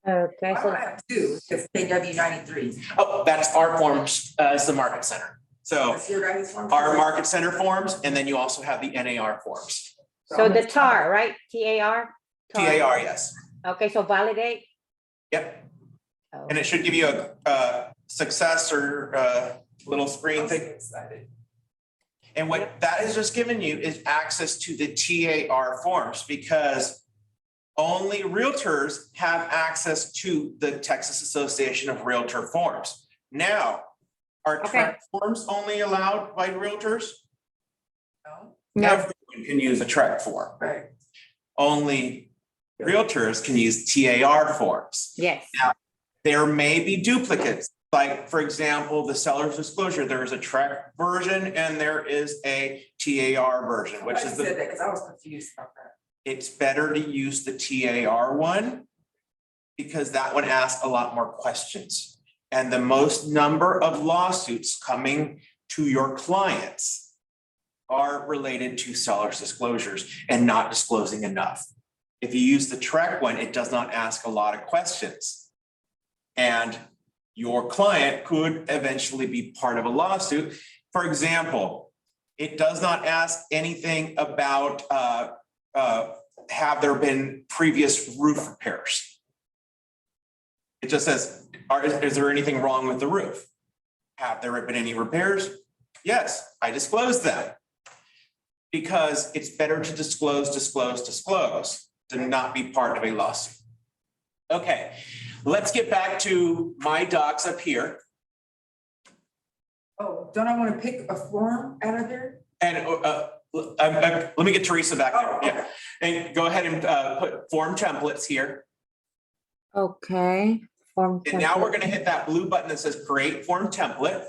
Okay, I so, have two, it's KW 93. Oh, that's our forms, it's the Market Center. So That's your guys' form? our Market Center forms, and then you also have the NAR forms. so the TAR, right? TAR? TAR, yes. Okay, so validate. Yep. Oh, And it should give you a success or a little screen I'm so thing. excited. And what that has just given you is access to the TAR forms because only realtors have access to the Texas Association of Realtor forms. Now, are Okay. tract forms only allowed by realtors? No? no, Everyone can use a tract form. Right. Only realtors can use TAR forms. yes, There may be duplicates, like for example, the seller's disclosure, there is a tract version and there is a TAR version, which is said that because I was confused about that. it's better to use the TAR one because that one asks a lot more questions. And the most number of lawsuits coming to your clients are related to seller's disclosures and not disclosing enough. If you use the tract one, it does not ask a lot of questions. And your client could eventually be part of a lawsuit. For example, it does not ask anything about have there been previous roof repairs. It just says, is there anything wrong with the roof? Have there been any repairs? Yes, I disclosed them. Because it's better to disclose, to not be part of a lawsuit. Okay, let's get back to my docs up here. Oh, don't I want to pick a form out of there? And let me get Teresa back there. Oh, Yeah. And go ahead and put form templates here. okay. Form And now we're template. gonna hit that blue button that says create form template.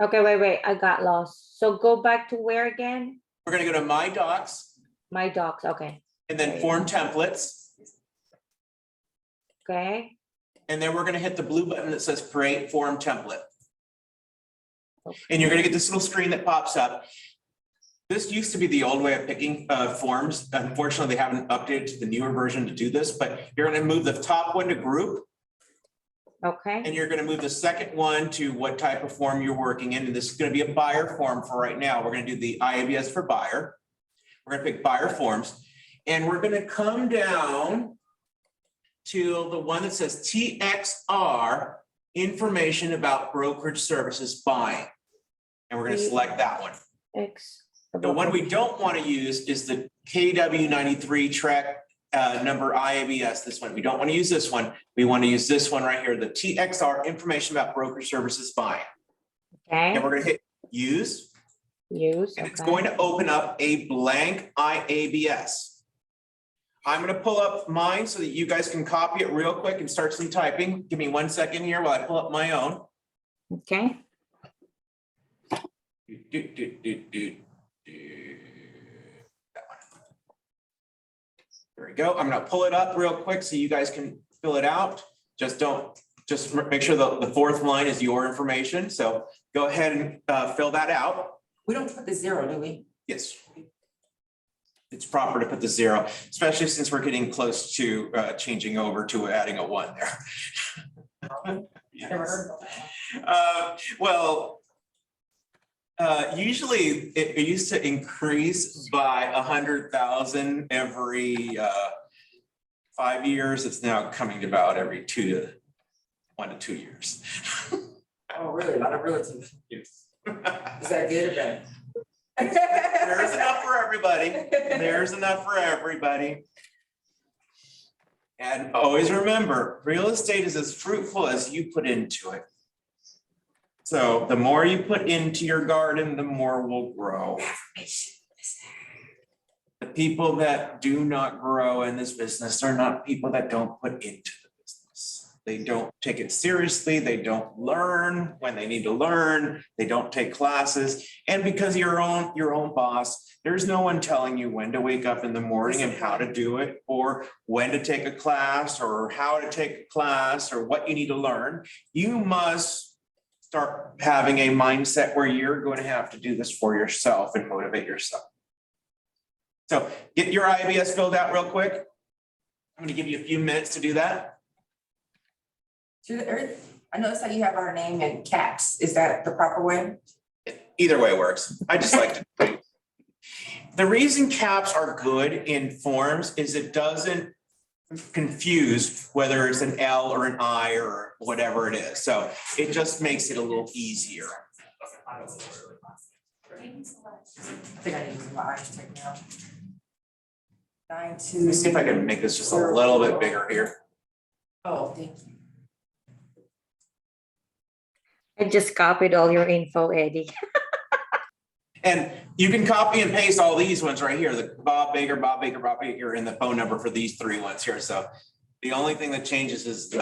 Okay, wait, I got lost. So go back to where again? We're gonna go to my docs My docs, okay, and then form templates. okay. And then we're gonna hit the blue button that says create form template. And you're gonna get this little screen that pops up. This used to be the old way of picking forms. Unfortunately, they haven't updated to the newer version to do this, but you're gonna move the top one to group. Okay, And you're gonna move the second one to what type of form you're working in. And this is gonna be a buyer form for right now. We're gonna do the IABS for buyer. We're gonna pick buyer forms. And we're gonna come down to the one that says TXR information about brokerage services buying. And we're gonna select that one. X. The one we don't want to use is the KW 93 track number IABS, this one. We don't want to use this one. We want to use this one right here, the TXR information about brokerage services buying. And Okay, we're gonna hit use, use, and it's okay. going to open up a blank IABS. I'm gonna pull up mine so that you guys can copy it real quick and start some typing. Give me 1 second here while I pull up my own. Okay, Do, do, do, do, do. That one. There we go. I'm gonna pull it up real quick so you guys can fill it out. Just make sure the fourth line is your information. So go ahead and fill that out. We don't put the 0, do we? Yes. It's proper to put the 0, especially since we're getting close to changing over to adding a 1 there. Never heard of that. Usually it used to increase by 100,000 every 5 years. It's now coming to about every 1 to 2 years. Oh, really? A lot of relatives. Yes. Is that good or bad? There's enough for everybody. There's enough for everybody. And always remember, real estate is as fruitful as you put into it. So the more you put into your garden, the more will grow. The people that do not grow in this business are not people that don't put into the business. They don't take it seriously. They don't learn when they need to learn. They don't take classes. And because you're your own boss, there's no one telling you when to wake up in the morning and how to do it, or when to take a class, or how to take a class, or what you need to learn. You must start having a mindset where you're going to have to do this for yourself and motivate yourself. So get your IBS filled out real quick. I'm going to give you a few minutes to do that. I noticed that you have our name in caps. Is that the proper way? Either way works. I just like to. The reason caps are good in forms is it doesn't confuse whether it's an L or an I or whatever it is. So it just makes it a little easier. I think I need to use my eyes check now. 9, 2. Let me see if I can make this just a little bit bigger here. Oh, thank you. I just copied all your info, Eddie. And you can copy and paste all these ones right here, the Bob Baker, and the phone number for these 3 ones here. So the only thing that changes is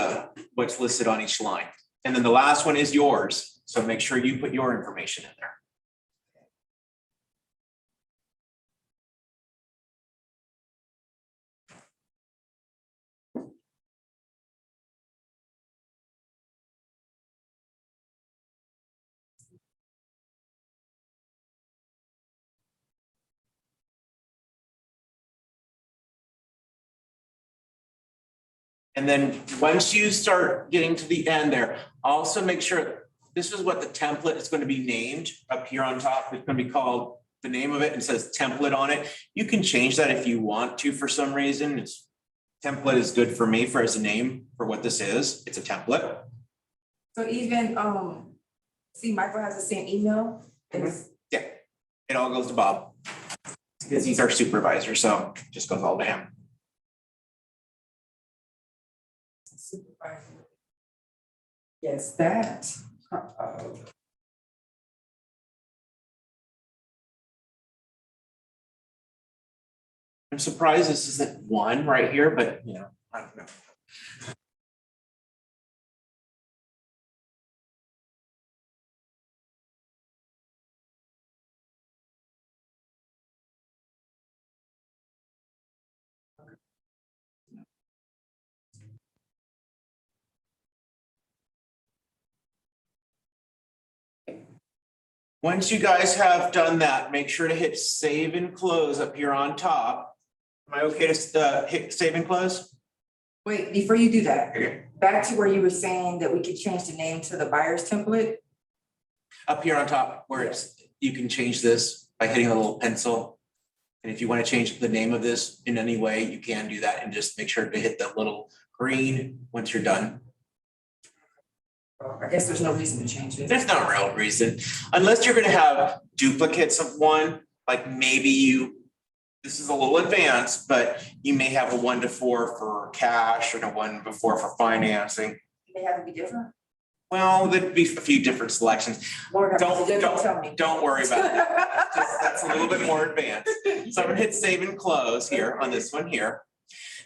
what's listed on each line. And then the last one is yours. So make sure you put your information in there. And then once you start getting to the end there, also make sure this is what the template is going to be named up here on top. It's going to be called the name of it and says template on it. You can change that if you want to for some reason. Template is good for me as a name for what this is. It's a template. So even, see, Michael has the same email. Yeah, it all goes to Bob because he's our supervisor. So it just goes all to him. Supervisor. Yes, that. I'm surprised this isn't 1 right here, but you know, I don't know. Once you guys have done that, make sure to hit save and close up here on top. Am I okay to hit save and close? Wait, before you do that, Okay. back to where you were saying that we could change the name to the buyer's template. Up here on top where you can change this by hitting a little pencil. And if you want to change the name of this in any way, you can do that and just make sure to hit the little green once you're done. I guess there's no reason to change it. There's no real reason, unless you're gonna have duplicates of one, like maybe this is a little advanced, but you may have a 1 to 4 for cash and a 1 to 4 for financing. They have to be different. Well, there'd be a few different selections. Lord, Don't tell me. Don't worry about that. That's a little bit more advanced. So I'm gonna hit save and close here on this one here.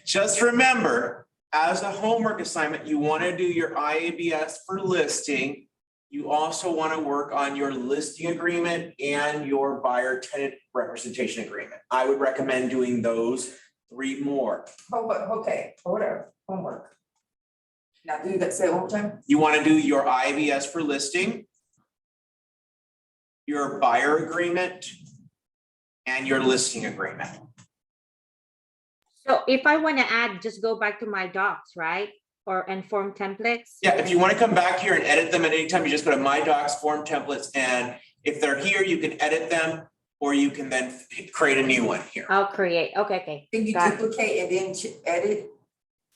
Just remember, as a homework assignment, you want to do your IABS for listing. You also want to work on your listing agreement and your buyer tenant representation agreement. I would recommend doing those 3 more. Okay, whatever, homework. Now do that, say it one more time. You want to do your IABS for listing, your buyer agreement, and your listing agreement. So if I want to add, just go back to my docs, right? And form templates? Yeah, if you want to come back here and edit them at any time, you just go to My Docs, Form Templates, and if they're here, you can edit them, or you can then create a new one here. I'll create, okay. Can you Got it. duplicate and then edit?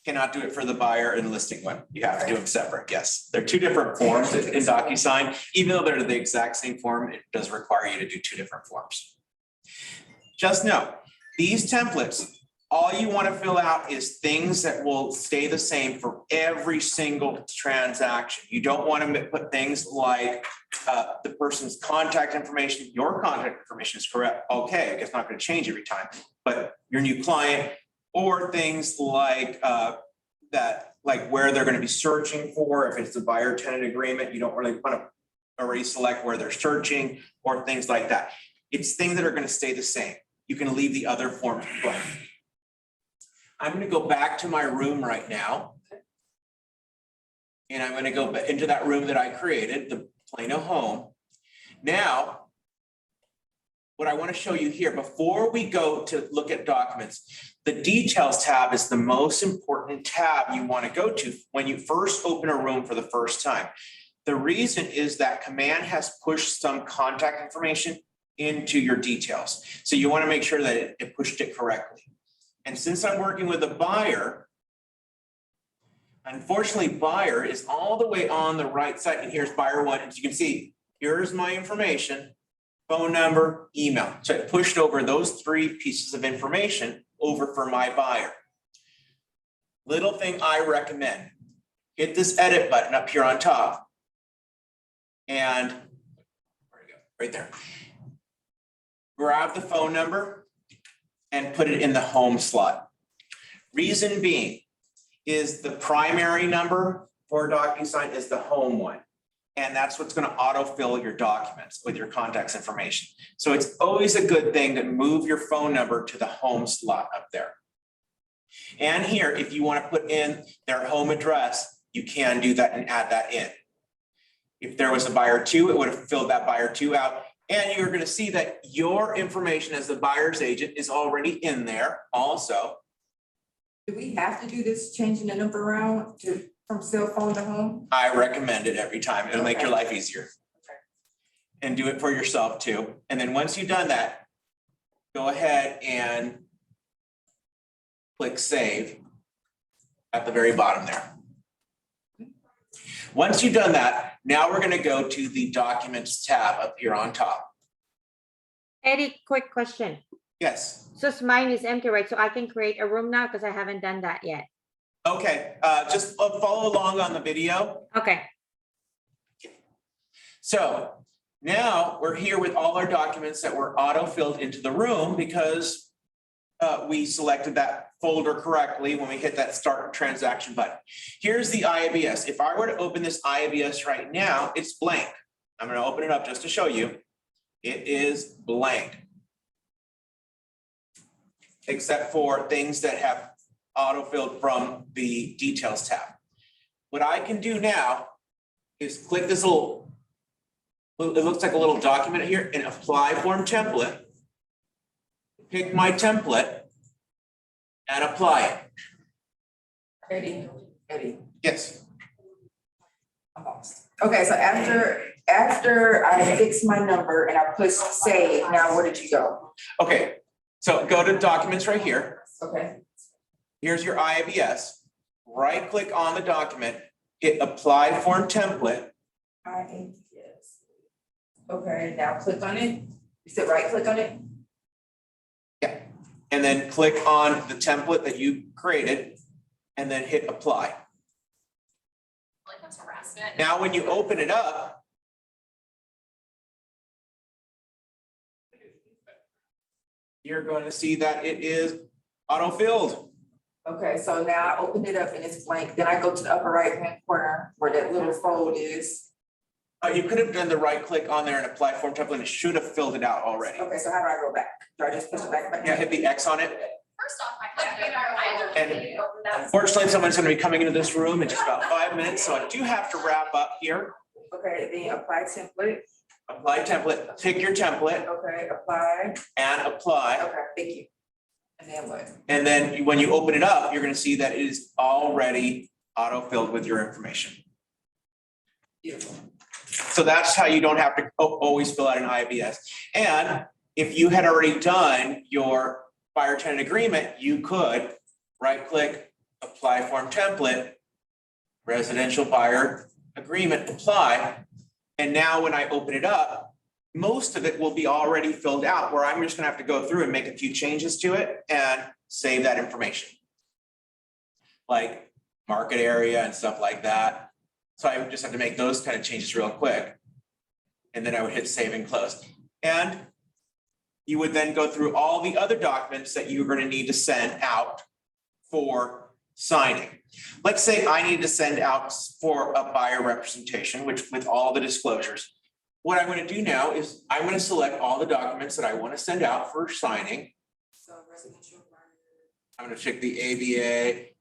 Cannot do it for the buyer and listing one. You have to do them separate, yes. They're 2 different forms in Docusign. Even though they're the exact same form, it does require you to do 2 different forms. Just know, these templates, all you want to fill out is things that will stay the same for every single transaction. You don't want to put things like the person's contact information. Your contact information is correct. Okay, it's not going to change every time, but your new client, or things like that, like where they're going to be searching for. If it's a buyer tenant agreement, you don't really want to already select where they're searching or things like that. It's things that are going to stay the same. You can leave the other forms blank. I'm going to go back to my room right now. And I'm going to go into that room that I created, the Plano home. Now, what I want to show you here, before we go to look at documents, the details tab is the most important tab you want to go to when you first open a room for the first time. The reason is that command has pushed some contact information into your details. So you want to make sure that it pushed it correctly. And since I'm working with a buyer, unfortunately, buyer is all the way on the right side. And here's buyer 1. As you can see, here's my information, phone number, email. So it pushed over those 3 pieces of information over for my buyer. Little thing I recommend, hit this edit button up here on top. And where we go? Right there. Grab the phone number and put it in the home slot. Reason being is the primary number for Docusign is the home one. And that's what's going to autofill your documents with your contacts information. So it's always a good thing to move your phone number to the home slot up there. And here, if you want to put in their home address, you can do that and add that in. If there was a buyer 2, it would have filled that buyer 2 out. And you're going to see that your information as the buyer's agent is already in there also. Do we have to do this, changing the number around from cell phone to home? I recommend it every time. It'll make your life easier. Okay. And do it for yourself too. And then once you've done that, go ahead and click save at the very bottom there. Once you've done that, now we're going to go to the Documents tab up here on top. Eddie, quick question. Yes. So mine is empty, right? So I can create a room now because I haven't done that yet. Okay, just follow along on the video. Okay. So now we're here with all our documents that were auto-filled into the room because we selected that folder correctly when we hit that start transaction button. Here's the IABS. If I were to open this IABS right now, it's blank. I'm going to open it up just to show you. It is blank. Except for things that have auto-filled from the details tab. What I can do now is click this little, it looks like a little document here, and apply form template. Pick my template and apply it. Eddie. Yes. I'm lost. Okay, so after I fix my number and I push save, now where did you go? Okay, so go to documents right here. Okay. Here's your IABS. Right click on the document, hit apply form template. Yes. Okay, now click on it. You said right click on it? And then click on the template that you created and then hit apply. Like that's harassment. Now, when you open it up, you're going to see that it is auto-filled. Okay, so now I open it up and it's blank. Then I go to the upper right hand corner where that little fold is. You could have done the right click on there and apply form template. It should have filled it out already. Okay, so how do I go back? Do I just push it back button? Yeah, hit the X on it. First off, my And unfortunately, someone's going to be coming into this room in just about 5 minutes, so I do have to wrap up here. Okay, then apply template. Apply template, pick your template Okay, apply. and apply. Okay, thank you. And then what? And then when you open it up, you're going to see that it is already auto-filled with your information. Beautiful. So that's how you don't have to always fill out an IBS. And if you had already done your buyer tenant agreement, you could right click, apply form template, residential buyer agreement, apply. And now when I open it up, most of it will be already filled out, where I'm just gonna have to go through and make a few changes to it and save that information. Like market area and stuff like that. So I would just have to make those kind of changes real quick. And then I would hit save and close. And you would then go through all the other documents that you're going to need to send out for signing. Let's say I need to send out for a buyer representation, which with all the disclosures. What I'm going to do now is I'm going to select all the documents that I want to send out for signing. So residential. I'm going to check the ABA,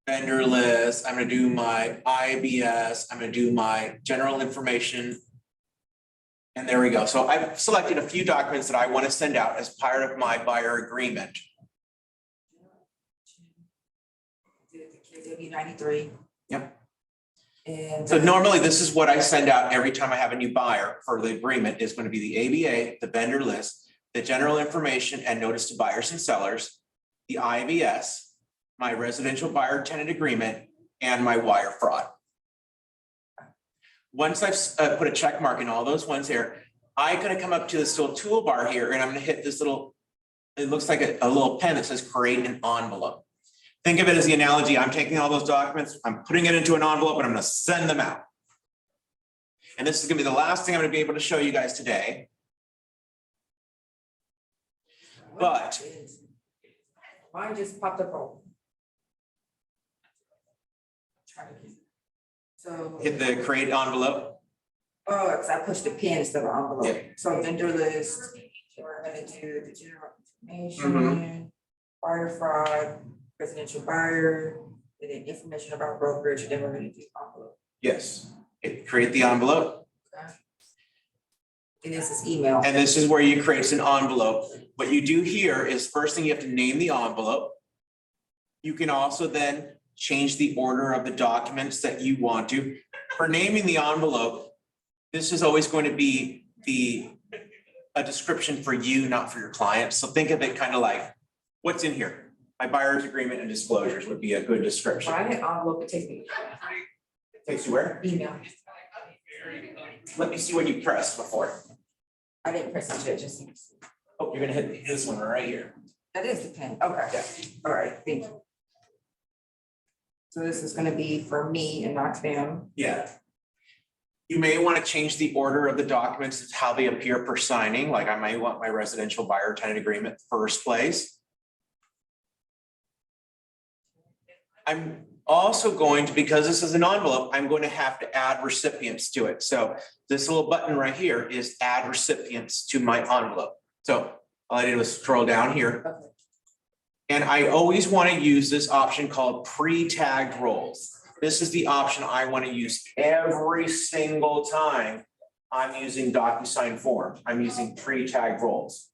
vendor list. I'm going to do my IBS. I'm going to do my general information. And there we go. So I've selected a few documents that I want to send out as part of my buyer agreement. KW-93. Yep. And. So normally this is what I send out every time I have a new buyer for the agreement is going to be the ABA, the vendor list, the general information and notice to buyers and sellers, the IBS, my residential buyer tenant agreement, and my wire fraud. Once I've put a check mark in all those ones here, I'm going to come up to this little toolbar here and I'm going to hit this little, it looks like a little pen that says create an envelope. Think of it as the analogy. I'm taking all those documents, I'm putting it into an envelope and I'm going to send them out. And this is going to be the last thing I'm going to be able to show you guys today. But Mine just popped up on. So. hit the create envelope. Oh, because I pushed the pin instead of envelope. Yeah. So vendor list, we're gonna do the general information, Mm-hmm. buyer fraud, residential buyer, and then information about brokerage, then we're gonna do envelope. Yes, create the envelope. And this is email. And this is where you create an envelope. What you do here is first thing you have to name the envelope. You can also then change the order of the documents that you want to. For naming the envelope, this is always going to be a description for you, not for your client. So think of it kind of like, what's in here? My buyer's agreement and disclosures would be a good description. Why did envelope, it takes me Takes you where? email. Let me see what you pressed before. I didn't press it yet, just. Oh, you're gonna hit this one right here. That is the pen, okay, Yeah. all right, thank you. So this is gonna be for me and not them. Yeah. You may want to change the order of the documents, it's how they appear per signing, like I might want my residential buyer tenant agreement first place. I'm also going to, because this is an envelope, I'm going to have to add recipients to it. So this little button right here is add recipients to my envelope. So all I did was scroll down here. Okay. And I always want to use this option called pre-tagged roles. This is the option I want to use every single time I'm using Docusign form. I'm using pre-tagged roles.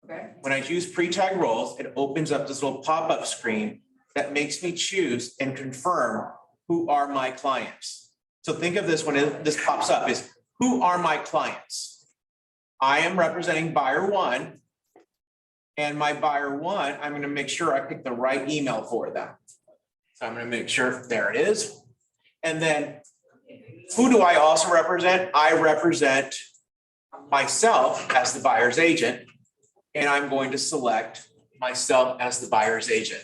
Okay. When I use pre-tagged roles, it opens up this little pop-up screen that makes me choose and confirm who are my clients. So think of this when this pops up is, who are my clients? I am representing buyer one. And my buyer one, I'm going to make sure I pick the right email for them. So I'm going to make sure, there it is. And then who do I also represent? I represent myself as the buyer's agent, and I'm going to select myself as the buyer's agent.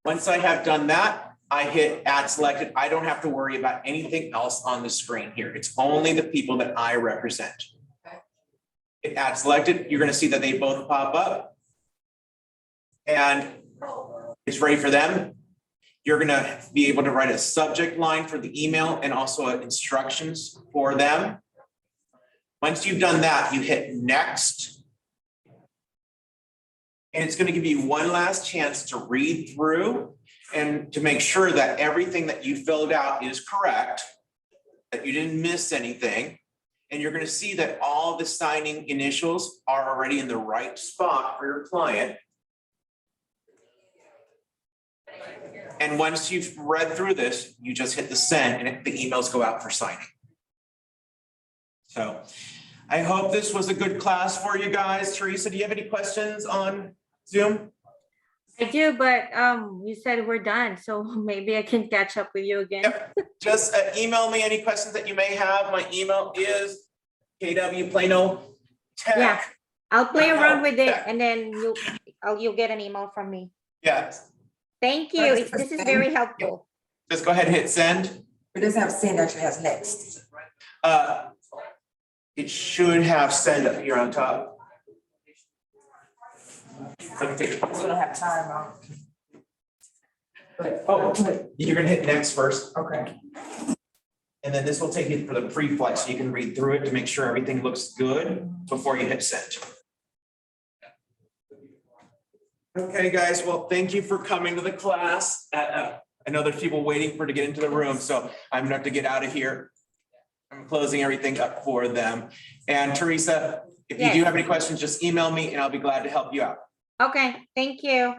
Once I have done that, I hit add selected. I don't have to worry about anything else on the screen here. It's only the people that I represent. Hit add selected. You're going to see that they both pop up. And it's ready for them. You're going to be able to write a subject line for the email and also instructions for them. Once you've done that, you hit next. And it's going to give you one last chance to read through and to make sure that everything that you filled out is correct, that you didn't miss anything. And you're going to see that all the signing initials are already in the right spot for your client. And once you've read through this, you just hit the send and the emails go out for signing. So I hope this was a good class for you guys. Teresa, do you have any questions on Zoom? I do, but you said we're done, so maybe I can catch up with you again. Yep. Just email me any questions that you may have. My email is kwplano.tech. Yeah, I'll play around with it and then you'll get an email from me. Yes. Thank you. This is very helpful. Just go ahead and hit send. It doesn't have send, actually has next. It should have send up here on top. We don't have time. You're gonna hit next first. Okay. And then this will take you for the pre-flight, so you can read through it to make sure everything looks good before you hit send. Okay, guys, well, thank you for coming to the class. I know there's people waiting to get into the room, so I'm gonna have to get out of here. I'm closing everything up for them. And Teresa, if you do have any questions, just email me and I'll be glad to help you out. Okay, thank you.